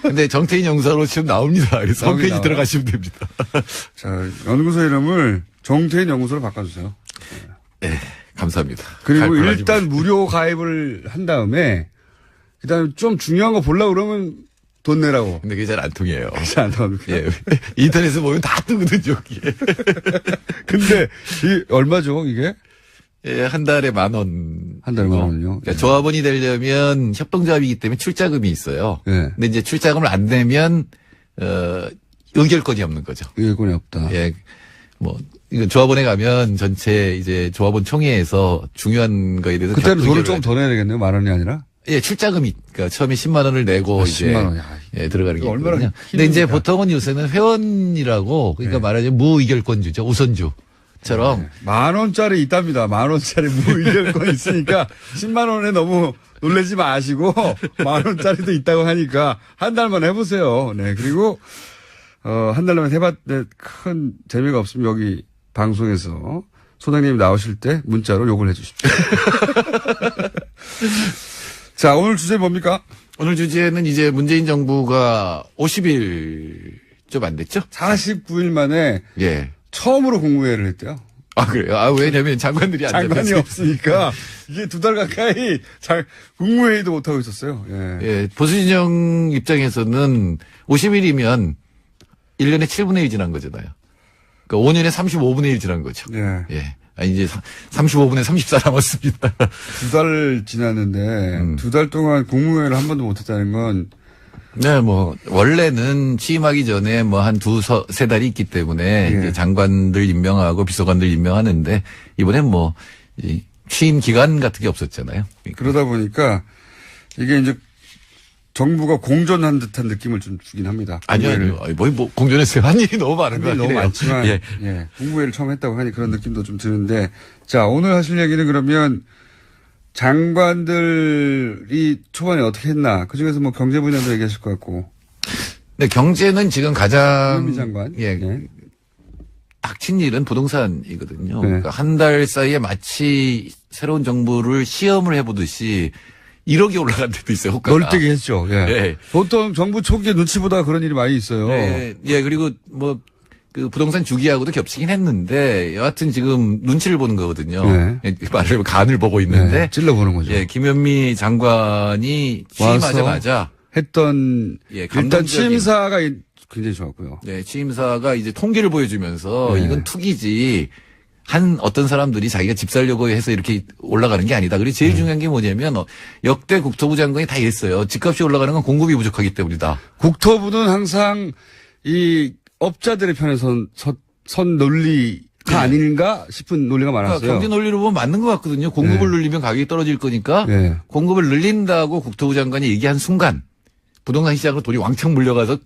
근데 정태인 연구소로 지금 나옵니다. 그래서 홈페이지 들어가시면 됩니다.
자, 연구소 이름을 정태인 연구소로 바꿔주세요.
네, 감사합니다.
그리고 일단 무료 가입을 한 다음에 그다음에 좀 중요한 거 보려고 그러면 돈 내라고.
근데 그게 잘 안 통해요.
잘 안 통합니까?
예. 인터넷에 보면 다 뜨거든요, 이게.
근데 얼마죠, 이게?
예, 한 달에 10,000원.
한 달에 10,000원이요?
그러니까 조합원이 되려면 협동조합이기 때문에 출자금이 있어요.
예.
근데 이제 출자금을 안 내면, 의결권이 없는 거죠.
의결권이 없다.
예. 이건 조합원에 가면 전체 이제 조합원 총회에서 중요한 거에 대해서.
그때는 돈을 좀 더 내야 되겠네요. 10,000원이 아니라?
예, 출자금이, 그러니까 처음에 10만 원을 내고 이제.
10만 원.
예, 들어가는 게
얼마나
있거든요. 근데 이제 보통은 요새는 회원이라고, 그러니까 말하자면 무의결권주죠. 우선주처럼.
네. 10,000원짜리 있답니다. 10,000원짜리 무의결권 있으니까 10만 원에 너무 놀라지 마시고 10,000원짜리도 있다고 하니까 한 달만 해보세요. 네. 그리고 한 달 남에 해봤는데 큰 재미가 없으면 여기 방송에서 소장님이 나오실 때 문자로 욕을 해 주십시오. 자, 오늘 주제 뭡니까?
오늘 주제는 이제 문재인 정부가 50일 좀 안 됐죠?
49일 만에
예.
처음으로 국무회의를 했대요.
아, 그래요? 아, 왜냐면 장관들이 안
장관이
되면서.
없으니까 이게 2달 가까이 국무회의도 못하고 있었어요. 예.
예, 보수진영 입장에서는 50일이면 1년에 7분의 1 지난 거잖아요. 그러니까 5년에 35분의 1 지난 거죠.
예.
예. 아니, 이제 35분에 34 남았습니다.
2달 지났는데 2달 동안 국무회의를 한 번도 못했다는 건
네, 뭐, 원래는 취임하기 전에 뭐 한 2-3달이 있기 때문에
예.
이제 장관들 임명하고 비서관들 임명하는데 이번엔 뭐, 이 취임 기간 같은 게 없었잖아요.
그러다 보니까 이게 이제 정부가 공존한 듯한 느낌을 좀 주긴 합니다.
아니요. 뭐, 공존했어요. 한 일이 너무 많은 거
일이
같아요.
너무 많지만
예.
예, 국무회의를 처음 했다고 하니 그런 느낌도 좀 드는데 자, 오늘 하실 얘기는 그러면 장관들이 초반에 어떻게 했나 그중에서 뭐 경제 분야도 얘기하실 것 같고
네, 경제는 지금 가장
김현미 장관
예. 닥친 일은 부동산이거든요.
네.
그러니까 한 달 사이에 마치 새로운 정부를 시험을 해보듯이 1억이 올라간 데도 있어요. 호가가.
널뛰게 했죠. 예.
예.
보통 정부 초기에 눈치 보다가 그런 일이 많이 있어요.
예, 예, 그리고 뭐, 그 부동산 주기하고도 겹치긴 했는데, 여하튼 지금 눈치를 보는 거거든요.
네.
예, 말하자면 간을 보고 있는데.
네, 찔러보는 거죠.
예, 김현미 장관이 취임하자마자.
했던
예,
일단
감동적인-
취임사가 굉장히 좋았고요.
네, 취임사가 이제 통계를 보여주면서
네.
이건 투기지. 한 어떤 사람들이 자기가 집 살려고 해서 이렇게 올라가는 게 아니다. 그리고 제일 중요한 게 뭐냐면 역대 국토부 장관이 다 이랬어요. 집값이 올라가는 건 공급이 부족하기 때문이다.
국토부는 항상 이 업자들의 편에 선 논리가 아닌가 싶은 논리가 많았어요.
그러니까 경제 논리로 보면 맞는 것 같거든요. 공급을 늘리면 가격이 떨어질 거니까
네.
공급을 늘린다고 국토부 장관이 얘기한 순간 부동산 시장으로 돈이 왕창 물려가서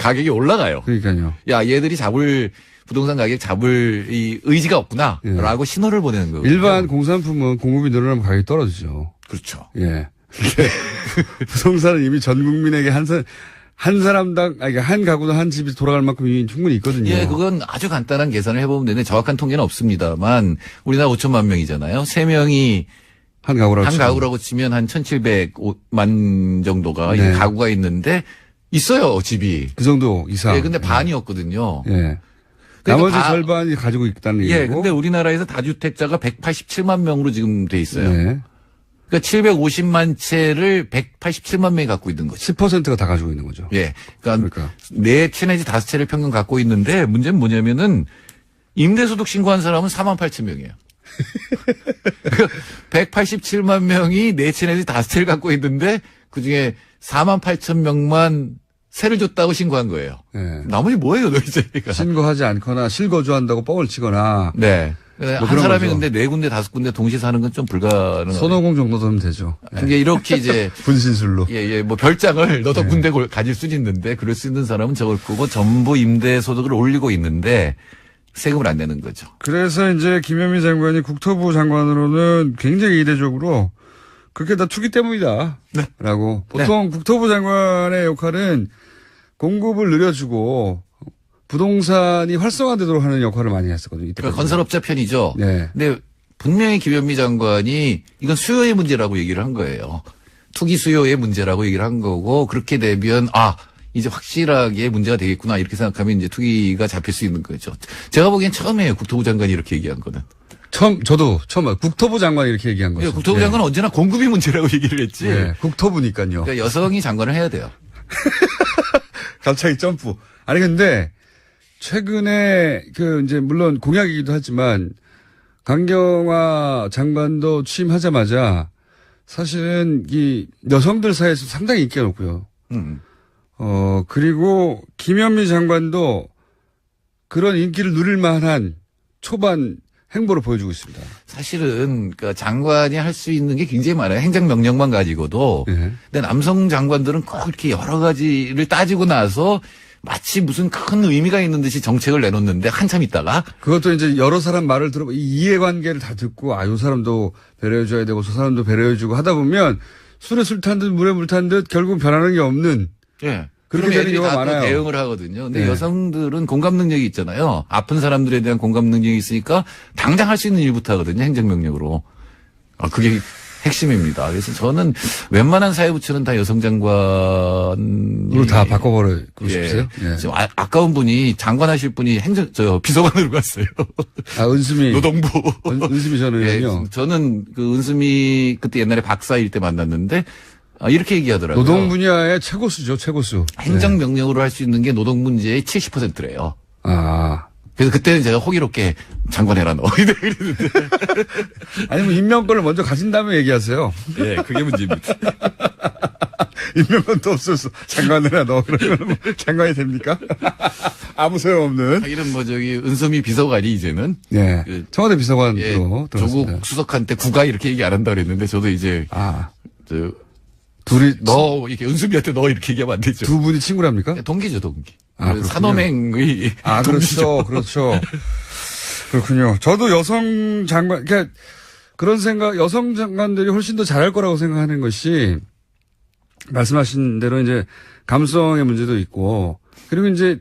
가격이 올라가요.
그러니까요.
야, 얘들이 부동산 가격 잡을 이 의지가 없구나라고 신호를 보내는 거예요.
일반 공산품은 공급이 늘어나면 가격이 떨어지죠.
그렇죠.
예. 부동산은 이미 전 국민에게 한 사람당, 한 가구당 한 집이 돌아갈 만큼 이미 충분히 있거든요.
예, 그건 아주 간단한 계산을 해보면 되는데 정확한 통계는 없습니다만 우리나라 5천만 명이잖아요. 3명이
한 가구라고
치면 한 1,700만 정도가
네.
가구가 있는데 있어요, 집이.
그 정도 이상.
예, 근데 반이었거든요.
예.
그러니까
나머지 절반이 가지고 있다는 얘기고.
예, 근데 우리나라에서 다주택자가 187만 명으로 지금 돼 있어요.
네.
그러니까 750만 채를 187만 명이 갖고 있는 거죠.
10%가 다 가지고 있는 거죠.
예. 그러니까
그러니까.
4채 내지 5채를 평균 갖고 있는데 문제는 뭐냐면은 임대소득 신고한 사람은 4만 8천 명이에요. 187만 명이 4채 내지 5채를 갖고 있는데 그중에 4만 8천 명만 세를 줬다고 신고한 거예요.
예.
나머지 뭐예요, 너희들이가.
신고하지 않거나 실거주한다고 뻥을 치거나
네. 한
그런
사람이
거죠.
근데 4군데 5군데 동시에 사는 건 좀 불가능해요.
선호공 정도 되면 되죠.
그게 이렇게 이제
분신술로.
예, 뭐 별장을 너도 군대 가질 수는 있는데 그럴 수 있는 사람은 적을 거고 전부 임대 소득을 올리고 있는데 세금을 안 내는 거죠.
그래서 이제 김현미 장관이 국토부 장관으로는 굉장히 이례적으로 그게 다 투기 때문이다.
네.
라고. 보통 국토부 장관의 역할은 공급을 늘려주고 부동산이 활성화되도록 하는 역할을 많이 했었거든요.
그러니까 건설업자 편이죠.
네.
근데 분명히 김현미 장관이 이건 수요의 문제라고 얘기를 한 거예요. 투기 수요의 문제라고 얘기를 한 거고 그렇게 되면 이제 확실하게 문제가 되겠구나 이렇게 생각하면 이제 투기가 잡힐 수 있는 거죠. 제가 보기엔 처음이에요. 국토부 장관이 이렇게 얘기한 거는.
저도 처음 봐요. 국토부 장관이 이렇게 얘기한 거죠.
국토부 장관은 언제나 공급이 문제라고 얘기를 했지.
네. 국토부니까요.
그러니까 여성이 장관을 해야 돼요.
갑자기 점프. 아니 근데 최근에 이제 물론 공약이기도 하지만 강경화 장관도 취임하자마자 사실은 이 여성들 사이에서 상당히 인기가 높고요. 그리고 김현미 장관도 그런 인기를 누릴 만한 초반 행보를 보여주고 있습니다.
사실은 그러니까 장관이 할 수 있는 게 굉장히 많아요. 행정명령만 가지고도.
네.
근데 남성 장관들은 꼭 이렇게 여러 가지를 따지고 나서 마치 무슨 큰 의미가 있는 듯이 정책을 내놓는데 한참 있다가
그것도 이제 여러 사람 말을 들어보 이해관계를 다 듣고 요 사람도 배려해줘야 되고 저 사람도 배려해주고 하다 보면 술에 술 탄 듯 물에 물 탄 듯 결국 변하는 게 없는
예.
그렇게
그럼
되는
애들이
경우가
다 또
많아요.
대응을 하거든요. 근데
네.
여성들은 공감 능력이 있잖아요. 아픈 사람들에 대한 공감 능력이 있으니까 당장 할 수 있는 일부터 하거든요. 행정명령으로. 그게 핵심입니다. 그래서 저는 웬만한 사회부처는 다 여성 장관으로
으로 다 바꿔버리고 싶으세요? 예.
지금 아까운 분이 장관 하실 분이 비서관으로 갔어요.
은수미.
노동부.
은수미 전
예,
의원이요.
저는 그 은수미 그때 옛날에 박사일 때 만났는데 이렇게 얘기하더라고요.
노동 분야의 최고수죠, 최고수.
행정명령으로 할 수 있는 게 노동 문제의 70%래요.
아.
그래서 그때는 제가 호기롭게 장관해라 너. 이랬는데.
아니면 임명권을 먼저 가진 다음에 얘기하세요.
예, 그게 문제입니다.
임명권도 없어서 장관이라 너 그러면 뭐 장관이 됩니까? 아무 소용없는.
하기는 은수미 비서관이 이제는.
예.
그,
청와대 비서관으로
예,
들어갔습니다.
조국 수석한테 국가 이렇게 얘기 안 한다 그랬는데 저도 이제
둘이
너 이렇게 은수미한테 너 이렇게 얘기하면 안 되죠.
두 분이 친구랍니까?
동기죠, 동기.
그렇군요.
산호맹의 동기죠.
그렇죠. 그렇군요. 저도 여성 장관, 그러니까 그런 생각, 여성 장관들이 훨씬 더 잘할 거라고 생각하는 것이 말씀하신 대로 이제 감성의 문제도 있고 그리고 이제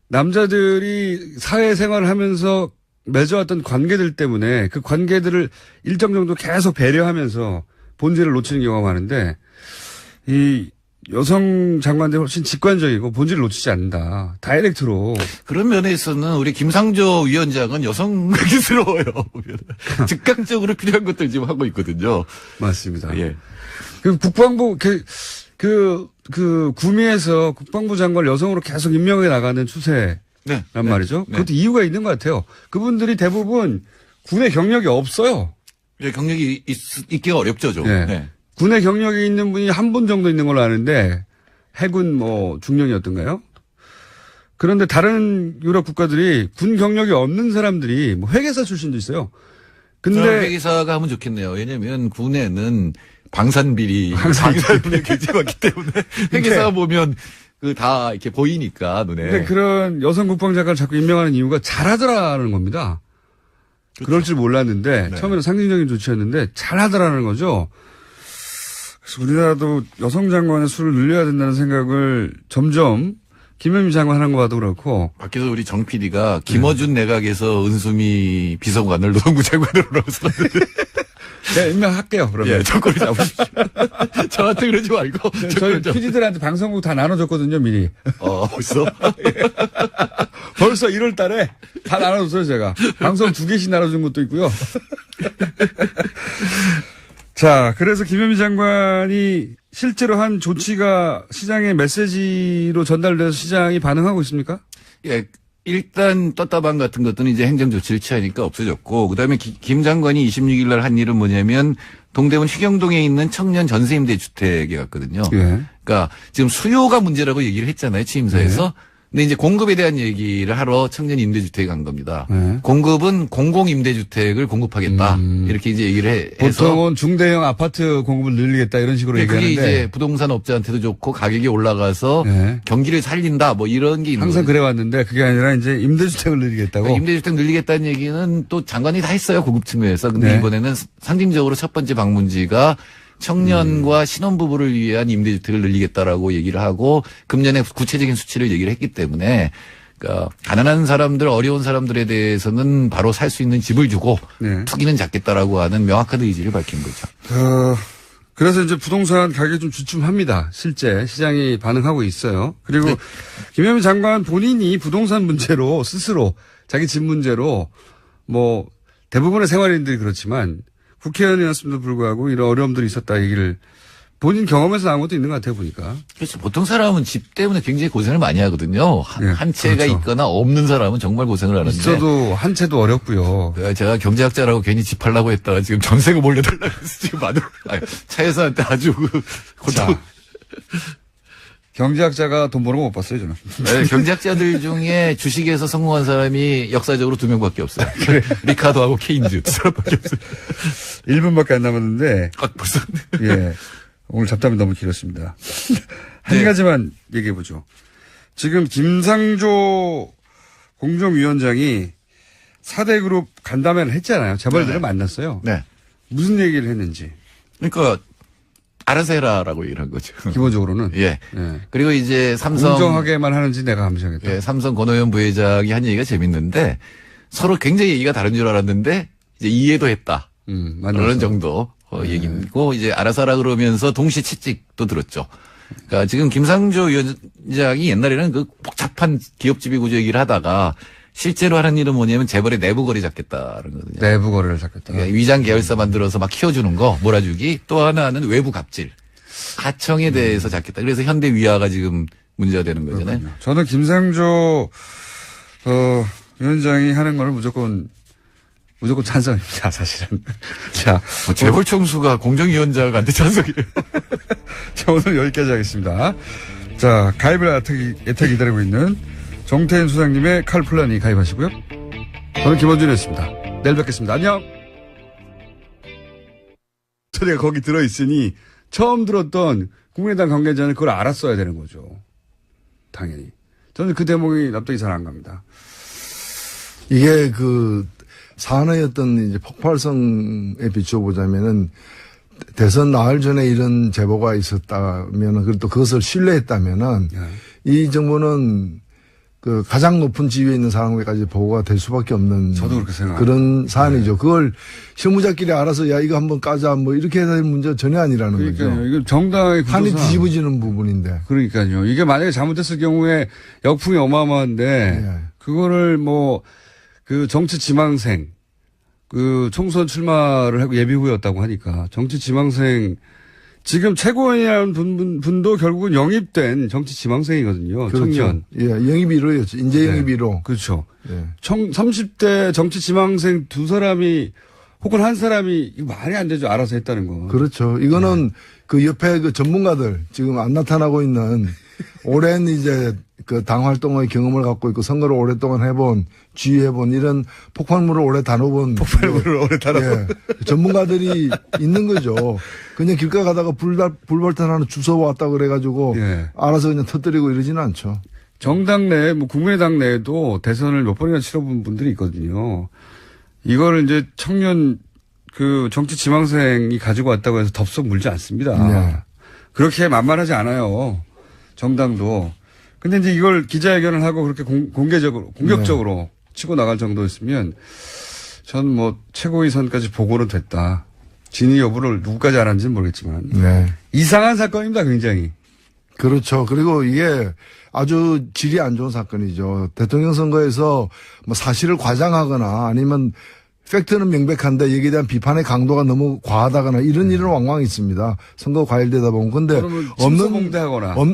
남자들이 사회생활을 하면서 맺어왔던 관계들 때문에 그 관계들을 일정 정도 계속 배려하면서 본질을 놓치는 경우가 많은데 이 여성 장관들이 훨씬 직관적이고 본질을 놓치지 않는다. 다이렉트로.
그런 면에서는 우리 김상조 위원장은 여성스러워요. 즉각적으로 필요한 것들 지금 하고 있거든요.
맞습니다.
예.
그 국방부, 구미에서 국방부 장관을 여성으로 계속 임명해 나가는 추세란 말이죠.
네.
그것도 이유가 있는 것 같아요. 그분들이 대부분 군의 경력이 없어요.
예, 경력이 있기가 어렵죠, 좀.
네.
네.
군의 경력이 있는 분이 한 분 정도 있는 걸로 아는데 해군 중령이었던가요? 그런데 다른 유럽 국가들이 군 경력이 없는 사람들이 회계사 출신도 있어요. 근데
회계사가 하면 좋겠네요. 왜냐면 군에는 방산비리 굉장히 많기 때문에 회계사가 보면 다 이렇게 보이니까 눈에.
근데 그런 여성 국방장관을 자꾸 임명하는 이유가 잘하더라는 겁니다.
그렇죠.
그럴 줄 몰랐는데 처음에는 상징적인 조치였는데 잘하더라는 거죠. 그래서 우리나라도 여성 장관의 수를 늘려야 된다는 생각을 점점 김현미 장관 하는 거 봐도 그렇고.
밖에서 우리 정 PD가 김어준 내각에서 은수미 비서관을 노동부 장관으로 넣었었는데.
제가 임명할게요, 그러면.
예, 정권을 잡으십시오. 저한테 그러지 말고.
저희 PD들한테 방송국 다 나눠줬거든요, 미리.
벌써?
벌써 1월 달에 다 나눠줬어요, 제가. 방송 2개씩 나눠준 것도 있고요. 자, 그래서 김현미 장관이 실제로 한 조치가 시장의 메시지로 전달돼서 시장이 반응하고 있습니까?
예, 일단 떴다방 같은 것들은 이제 행정 조치를 취하니까 없어졌고, 그 다음에 김 장관이 26일 날 한 일은 뭐냐면 동대문 휘경동에 있는 청년 전세임대 주택에 갔거든요.
예.
그러니까 지금 수요가 문제라고 얘기를 했잖아요, 취임사에서. 근데 이제 공급에 대한 얘기를 하러 청년 임대주택에 간 겁니다. 공급은 공공임대주택을 공급하겠다. 이렇게 이제 얘기를 해서.
보통은 중대형 아파트 공급을 늘리겠다 이런 식으로 얘기하는데.
그게 이제 부동산 업자한테도 좋고 가격이 올라가서 경기를 살린다 뭐 이런 게 있는
항상
거죠.
그래왔는데 그게 아니라 이제 임대주택을 늘리겠다고.
그러니까 임대주택 늘리겠다는 얘기는 또 장관이 다 했어요. 고급 측면에서. 근데 이번에는 상징적으로 첫 번째 방문지가 청년과 신혼부부를 위한 임대주택을 늘리겠다라고 얘기를 하고 금년에 구체적인 수치를 얘기를 했기 때문에 그러니까 가난한 사람들, 어려운 사람들에 대해서는 바로 살 수 있는 집을 주고 투기는 잡겠다라고 하는 명확한 의지를 밝힌 거죠.
그래서 이제 부동산 가격이 좀 주춤합니다. 실제 시장이 반응하고 있어요. 그리고 김현미 장관 본인이 부동산 문제로 스스로 자기 집 문제로 뭐 대부분의 생활인들이 그렇지만 국회의원이었음에도 불구하고 이런 어려움들이 있었다 얘기를 본인 경험에서 나온 것도 있는 것 같아요, 보니까.
그렇죠. 보통 사람은 집 때문에 굉장히 고생을 많이 하거든요. 한 채가
그렇죠.
있거나 없는 사람은 정말 고생을 하는데.
있어도 한 채도 어렵고요.
제가 경제학자라고 괜히 집 하려고 했다가 지금 전세금 올려달라고 해서 지금 차여사한테 아주 고통.
경제학자가 돈 버는 거 못 봤어요, 저는.
네, 경제학자들 중에 주식에서 성공한 사람이 역사적으로 2명밖에 없어요. 리카도하고 케인즈 2사람밖에 없어요.
1분밖에 안 남았는데.
벌써.
예. 오늘 잡담이 너무 길었습니다. 한 가지만 얘기해보죠. 지금 김상조 공정위원장이 4대 그룹 간담회를 했잖아요. 재벌들을 만났어요.
네.
무슨 얘기를 했는지.
그러니까 알아서 해라라고 얘기를 한 거죠.
기본적으로는.
예.
예.
그리고 이제 삼성.
공정하게만 하는지 내가 감시하겠다.
예, 삼성 권오현 부회장이 한 얘기가 재밌는데 서로 굉장히 얘기가 다른 줄 알았는데 이제 이해도 했다.
만나서.
그런 정도 얘기고 이제 알아서 하라 그러면서 동시 채찍도 들었죠. 그러니까 지금 김상조 위원장이 옛날에는 그 복잡한 기업지배 구조 얘기를 하다가 실제로 하는 일은 뭐냐면 재벌의 내부 거래 잡겠다는 거거든요.
내부 거래를 잡겠다.
그러니까 위장 계열사 만들어서 막 키워주는 거 몰아주기, 또 하나는 외부 갑질, 하청에 대해서 잡겠다. 그래서 현대 위화가 지금 문제가 되는 거잖아요.
그렇군요. 저는 김상조 위원장이 하는 거는 무조건 찬성입니다, 사실은. 자,
재벌 총수가 공정위원장한테 찬성이에요.
자, 오늘 여기까지 하겠습니다. 자, 가입을 애타게 기다리고 있는 정태인 수장님의 칼플란이 가입하시고요. 저는 김원준이었습니다. 내일 뵙겠습니다. 안녕! 저희가 거기 들어있으니 처음 들었던 국민의당 관계자는 그걸 알았어야 되는 거죠. 당연히. 저는 그 대목이 납득이 잘 안 갑니다.
이게 사안의 어떤 이제 폭발성에 비춰보자면은 대선 나흘 전에 이런 제보가 있었다면은 그리고 또 그것을 신뢰했다면은 이 정부는 가장 높은 지위에 있는 사람에게까지 보고가 될 수밖에 없는
저도 그렇게 생각합니다.
그런 사안이죠. 그걸 실무자끼리 알아서 야 이거 한번 까자 뭐 이렇게 해야 될 문제가 전혀 아니라는
그러니까요.
거죠.
이거 정당의
판이
구조상.
뒤집어지는 부분인데.
그러니까요. 이게 만약에 잘못됐을 경우에 역풍이 어마어마한데 그거를 정치 지망생 총선 출마를 하고 예비 후였다고 하니까 정치 지망생 지금 최고위원이라는 분도 결국은 영입된 정치 지망생이거든요.
그렇죠.
청년.
예, 영입 1호였죠. 인재 영입 1호.
그렇죠.
예.
30대 정치 지망생 두 사람이 혹은 한 사람이 이거 말이 안 되죠. 알아서 했다는 거.
그렇죠. 이거는 그 옆에 전문가들 지금 안 나타나고 있는 오랜 이제 당 활동의 경험을 갖고 있고 선거를 오랫동안 해본 지휘해본 이런 폭발물을 오래 다뤄본 전문가들이 있는 거죠. 그냥 길가 가다가 불발탄 하나 주워 왔다 그래가지고 알아서 그냥 터뜨리고 이러지는 않죠.
정당 내 국민의당 내에도 대선을 몇 번이나 치러본 분들이 있거든요. 이거를 이제 청년 정치 지망생이 가지고 왔다고 해서 덥석 물지 않습니다. 그렇게 만만하지 않아요. 정당도. 근데 이제 이걸 기자회견을 하고 그렇게 공격적으로 치고 나갈 정도였으면 저는 최고위 선까지 보고는 됐다. 진위 여부를 누구까지 알았는지는 모르겠지만. 이상한 사건입니다, 굉장히.
그렇죠. 그리고 이게 아주 질이 안 좋은 사건이죠. 대통령 선거에서 사실을 과장하거나 아니면 팩트는 명백한데 여기에 대한 비판의 강도가 너무 과하다거나 이런 일은 왕왕 있습니다. 선거 과열되다 보면. 근데
없는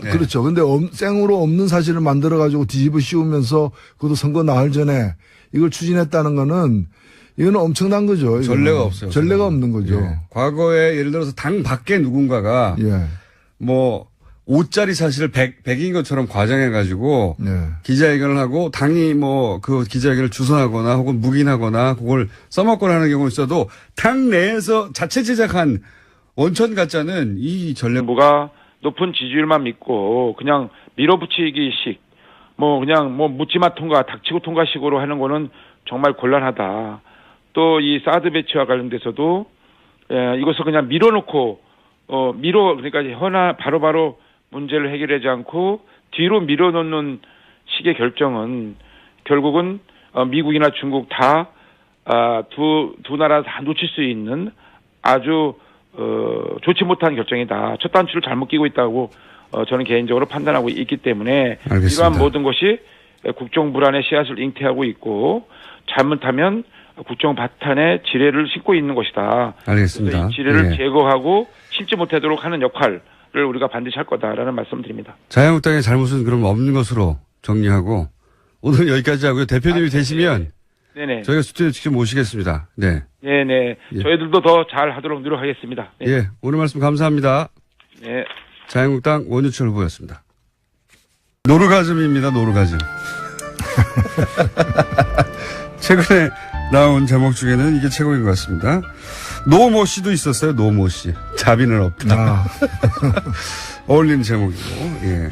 그렇죠. 근데 생으로 없는 사실을 만들어 가지고 뒤집어 씌우면서 그것도 선거 나흘 전에 이걸 추진했다는 거는 이거는 엄청난 거죠.
전례가 없어요.
전례가 없는 거죠.
예. 과거에 예를 들어서 당 밖에 누군가가 5짜리 사실을 100인 것처럼 과장해가지고 기자회견을 하고 당이 그 기자회견을 주선하거나 혹은 묵인하거나 그걸 써먹거나 하는 경우가 있어도 당 내에서 자체 제작한 원천 가짜는 이
정부가 높은 지지율만 믿고 그냥 밀어붙이기식 그냥 묻지마 통과 닥치고 통과식으로 하는 거는 정말 곤란하다. 또 이 사드 배치와 관련돼서도 이것을 그냥 밀어놓고 그러니까 바로바로 문제를 해결하지 않고 뒤로 밀어놓는 식의 결정은 결국은 미국이나 중국 다 두 나라 다 놓칠 수 있는 아주 좋지 못한 결정이다. 첫 단추를 잘못 끼고 있다고 저는 개인적으로 판단하고 있기 때문에
알겠습니다.
이러한 모든 것이 국정 불안의 씨앗을 잉태하고 있고 잘못하면 국정 바탄에 지뢰를 싣고 있는 것이다.
알겠습니다.
그래서 이 지뢰를 제거하고 싣지 못하도록 하는 역할을 우리가 반드시 할 거다라는 말씀드립니다.
자유한국당의 잘못은 그럼 없는 것으로 정리하고 오늘 여기까지 하고요. 대표님이 되시면
네네.
저희가 스튜디오에 직접 모시겠습니다. 네.
네네. 저희들도 더 잘하도록 노력하겠습니다. 네.
예. 오늘 말씀 감사합니다.
네.
자유한국당 원유철 후보였습니다. 노르가즘입니다. 노르가즘. 최근에 나온 제목 중에는 이게 최고인 것 같습니다. 노모 씨도 있었어요. 노모 씨. 자비는 없다. 어울리는 제목이고. 예.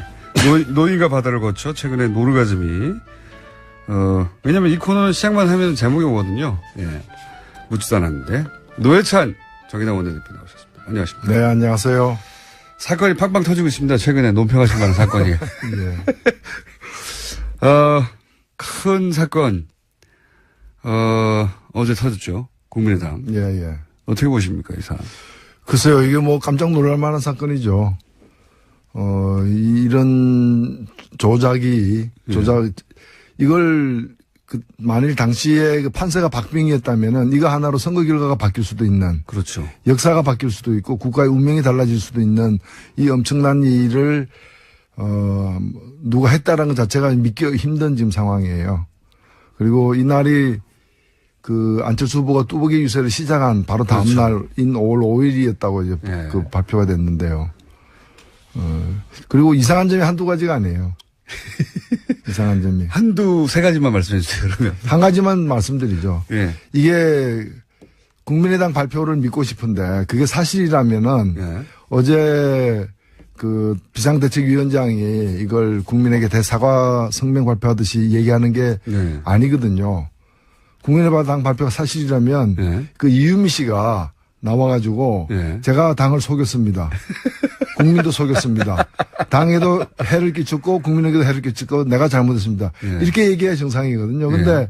노인과 바다를 거쳐 최근에 노르가즘이 왜냐면 이 코너는 시작만 하면 제목이 오거든요. 예. 묻지도 않았는데. 노회찬 정의당 원내대표 나오셨습니다. 안녕하십니까.
네, 안녕하세요.
사건이 팡팡 터지고 있습니다. 최근에 논평하신 많은 사건이.
예.
큰 사건, 어제 터졌죠. 국민의당.
예, 예.
어떻게 보십니까, 이 사안?
글쎄요, 이게 뭐 깜짝 놀랄 만한 사건이죠. 이런 이걸 만일 당시에 그 판세가 박빙이었다면은 이거 하나로 선거 결과가 바뀔 수도 있는.
그렇죠.
역사가 바뀔 수도 있고 국가의 운명이 달라질 수도 있는 이 엄청난 일을, 누가 했다라는 것 자체가 믿기 힘든 지금 상황이에요. 그리고 이날이 그 안철수 후보가 뚜벅이 유세를 시작한 바로 다음
그렇죠.
날인 5월 5일이었다고 이제
예.
그 발표가 됐는데요. 그리고 이상한 점이 한두 가지가 아니에요. 이상한 점이.
세 가지만 말씀해 주세요, 그러면.
한 가지만 말씀드리죠.
예.
이게 국민의당 발표를 믿고 싶은데 그게 사실이라면은
예.
어제 그 비상대책위원장이 이걸 국민에게 대사과 성명 발표하듯이 얘기하는 게
예.
아니거든요. 국민의당 발표가 사실이라면
예.
그 이유미 씨가 나와가지고
예.
제가 당을 속였습니다. 국민도 속였습니다. 당에도 해를 끼쳤고 국민에게도 해를 끼쳤고 내가 잘못했습니다.
예.
이렇게 얘기해야 정상이거든요. 근데
예.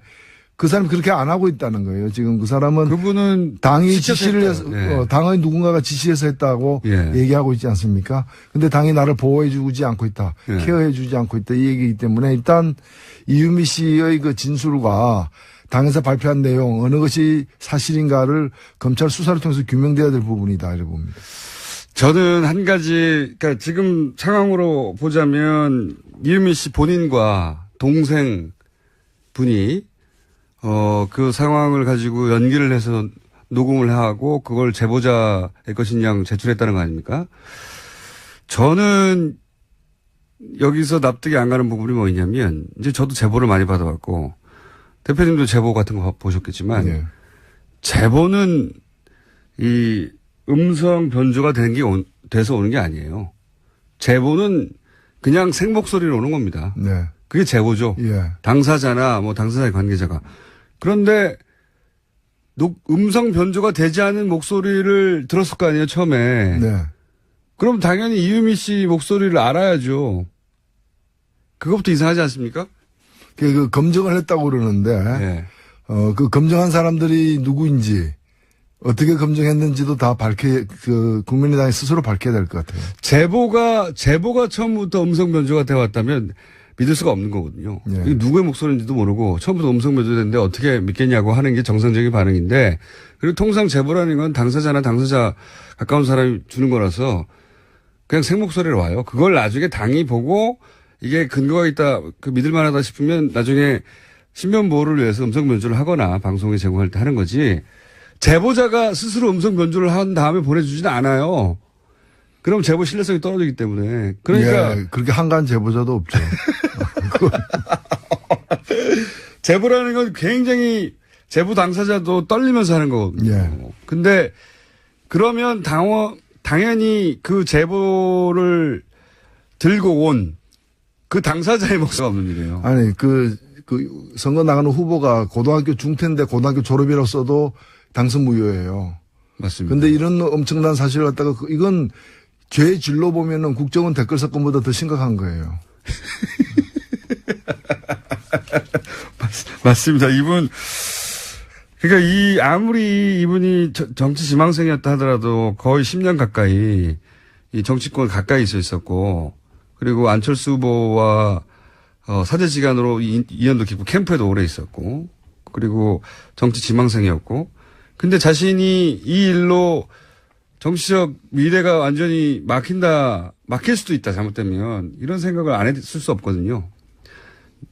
그 사람이 그렇게 안 하고 있다는 거예요. 지금 그 사람은
그분은
당이
시켜서
지시를 해서,
했다. 예.
당의 누군가가 지시해서 했다고
예.
얘기하고 있지 않습니까? 근데 당이 나를 보호해주지 않고 있다.
예.
케어해주지 않고 있다. 이 얘기이기 때문에 일단 이유미 씨의 그 진술과 당에서 발표한 내용 어느 것이 사실인가를 검찰 수사를 통해서 규명돼야 될 부분이다. 이렇게 봅니다.
저는 한 가지, 그러니까 지금 상황으로 보자면 이유미 씨 본인과 동생 분이 그 상황을 가지고 연기를 해서 녹음을 하고 그걸 제보자의 것인 양 제출했다는 거 아닙니까? 저는 여기서 납득이 안 가는 부분이 뭐냐면 이제 저도 제보를 많이 받아왔고 대표님도 제보 같은 거 보셨겠지만
예.
제보는 이 음성 변조가 돼서 오는 게 아니에요. 제보는 그냥 생목소리로 오는 겁니다.
네.
그게 제보죠.
예.
당사자나 뭐 당사자의 관계자가. 그런데 음성 변조가 되지 않은 목소리를 들었을 거 아니에요, 처음에.
네.
그럼 당연히 이유미 씨 목소리를 알아야죠. 그것부터 이상하지 않습니까?
그 검증을 했다고 그러는데
네.
그 검증한 사람들이 누구인지 어떻게 검증했는지도 다 국민의당이 스스로 밝혀야 될 것 같아요.
제보가 처음부터 음성 변조가 되어 왔다면 믿을 수가 없는 거거든요.
예.
이게 누구의 목소리인지도 모르고 처음부터 음성 변조됐는데 어떻게 믿겠냐고 하는 게 정상적인 반응인데 그리고 통상 제보라는 건 당사자나 당사자 가까운 사람이 주는 거라서 그냥 생목소리로 와요. 그걸 나중에 당이 보고 이게 근거가 있다, 믿을 만하다 싶으면 나중에 신변 보호를 위해서 음성 변조를 하거나 방송에 제공할 때 하는 거지 제보자가 스스로 음성 변조를 한 다음에 보내주지는 않아요. 그럼 제보 신뢰성이 떨어지기 때문에. 그러니까.
예, 그렇게 한가한 제보자도 없죠.
제보라는 건 굉장히 제보 당사자도 떨리면서 하는 거거든요.
예.
근데 그러면 당연히 그 제보를 들고 온 그 당사자의 목소리가 없는 일이에요.
아니, 그 선거 나가는 후보가 고등학교 중퇴인데 고등학교 졸업이라고 써도 당선 무효예요.
맞습니다.
근데 이런 엄청난 사실을 갖다가 이건 죄의 질로 보면은 국정원 댓글 사건보다 더 심각한 거예요.
맞습니다. 그러니까 아무리 이분이 정치 지망생이었다 하더라도 거의 10년 가까이 이 정치권 가까이 있었고 그리고 안철수 후보와 사제지간으로 2년도 깊고 캠프에도 오래 있었고 그리고 정치 지망생이었고 근데 자신이 이 일로 정치적 미래가 완전히 막힐 수도 있다 잘못되면 이런 생각을 안 했을 수 없거든요.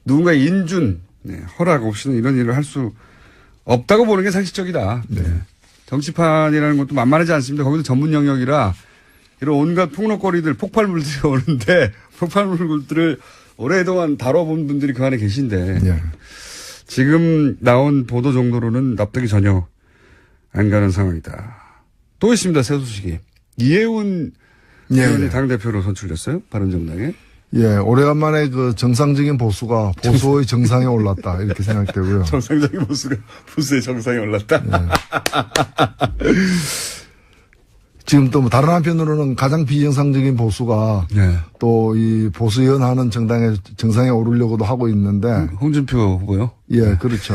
누군가의 인준, 허락 없이는 이런 일을 할 수 없다고 보는 게 상식적이다.
네.
정치판이라는 것도 만만하지 않습니다. 거기도 전문 영역이라 이런 온갖 폭력거리들, 폭발물들이 오는데 폭발물들을 오랫동안 다뤄본 분들이 그 안에 계신데
예.
지금 나온 보도 정도로는 납득이 전혀 안 가는 상황이다. 또 있습니다. 새 소식이. 이해운 의원이 당대표로 선출됐어요. 바른정당에.
예, 오래간만에 그 정상적인 보수가 보수의 정상에 올랐다. 이렇게 생각되고요.
정상적인 보수가 보수의 정상에 올랐다.
지금 또 뭐 다른 한편으로는 가장 비정상적인 보수가
네.
또 이 보수연하는 정당의 정상에 오르려고도 하고 있는데.
홍준표 후보요?
예, 그렇죠.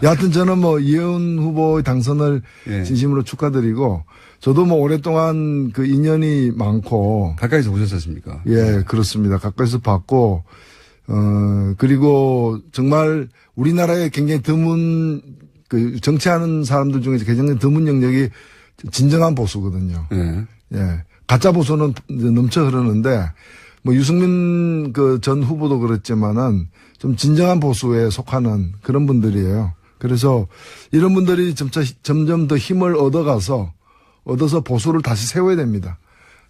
여하튼 저는 뭐 이혜원 후보의 당선을
예.
진심으로 축하드리고 저도 뭐 오랫동안 그 인연이 많고.
가까이서 보셨었습니까?
예, 그렇습니다. 가까이서 봤고, 그리고 정말 우리나라에 굉장히 드문 그 정치하는 사람들 중에 굉장히 드문 영역이 진정한 보수거든요.
예.
예. 가짜 보수는 넘쳐 흐르는데, 뭐 유승민 그 전 후보도 그랬지만은 좀 진정한 보수에 속하는 그런 분들이에요. 그래서 이런 분들이 점점 더 힘을 얻어서 보수를 다시 세워야 됩니다.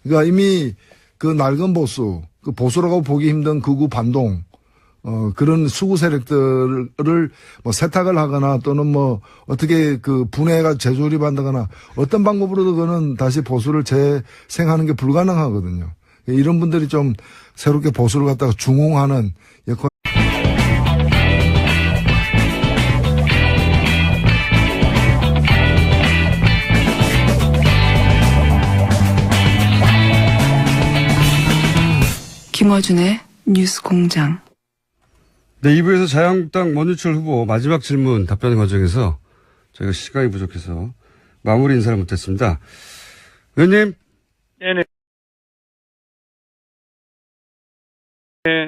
그러니까 이미 그 낡은 보수, 그 보수라고 보기 힘든 극우 반동, 그런 수구 세력들을 뭐 세탁을 하거나 또는 뭐 어떻게 그 분해가 재조립한다거나 어떤 방법으로도 그는 다시 보수를 재생하는 게 불가능하거든요. 이런 분들이 좀 새롭게 보수를 갖다가 중흥하는 역할.
김어준의 뉴스 공장.
네, 2부에서 자유한국당 원유철 후보 마지막 질문 답변 과정에서 저희가 시간이 부족해서 마무리 인사를 못했습니다. 의원님.
네네.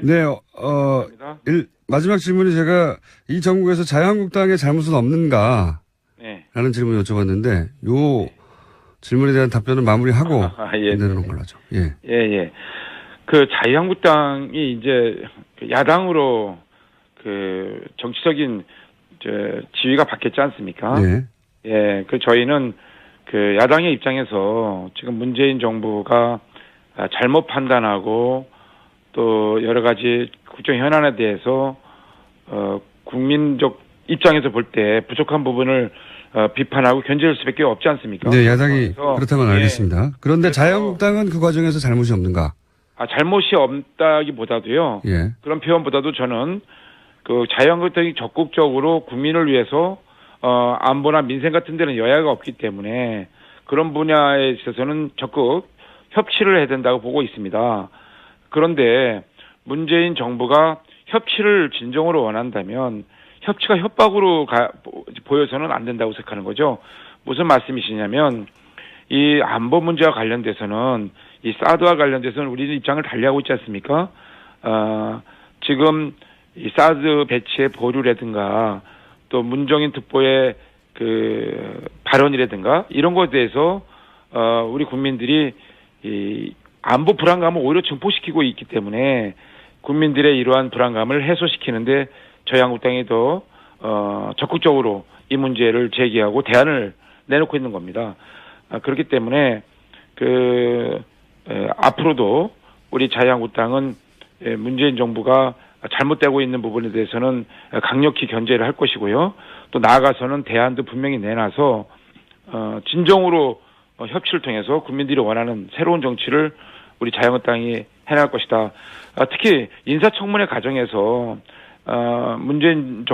네, 마지막 질문이 제가 이 정국에서 자유한국당의 잘못은 없는가?
네.
라는 질문을 여쭤봤는데, 요 질문에 대한 답변을 마무리하고,
예.
내놓는 걸로 하죠. 예.
예. 그 자유한국당이 이제 야당으로 그 정치적인 지위가 바뀌었지 않습니까?
네.
예. 그 저희는 그 야당의 입장에서 지금 문재인 정부가 잘못 판단하고 또 여러 가지 국정 현안에 대해서 국민적 입장에서 볼 때 부족한 부분을 비판하고 견제할 수밖에 없지 않습니까?
네, 야당이 그렇다면 알겠습니다. 그런데 자유한국당은 그 과정에서 잘못이 없는가?
잘못이 없다기보다도요.
예.
그런 표현보다도 저는 그 자유한국당이 적극적으로 국민을 위해서 안보나 민생 같은 데는 여야가 없기 때문에 그런 분야에 있어서는 적극 협치를 해야 된다고 보고 있습니다. 그런데 문재인 정부가 협치를 진정으로 원한다면 협치가 협박으로 보여서는 안 된다고 생각하는 거죠. 무슨 말씀이시냐면 이 안보 문제와 관련돼서는 이 사드와 관련돼서는 우리는 입장을 달리하고 있지 않습니까? 지금 이 사드 배치의 보류라든가 또 문정인 특보의 그 발언이라든가 이런 것에 대해서 우리 국민들이 이 안보 불안감을 오히려 증폭시키고 있기 때문에 국민들의 이러한 불안감을 해소시키는데 자유한국당이 더 적극적으로 이 문제를 제기하고 대안을 내놓고 있는 겁니다. 그렇기 때문에 앞으로도 우리 자유한국당은 문재인 정부가 잘못되고 있는 부분에 대해서는 강력히 견제를 할 것이고요. 또 나아가서는 대안도 분명히 내놔서 진정으로 협치를 통해서 국민들이 원하는 새로운 정치를 우리 자유한국당이 해나갈 것이다. 특히 인사청문회 과정에서 문재인 정부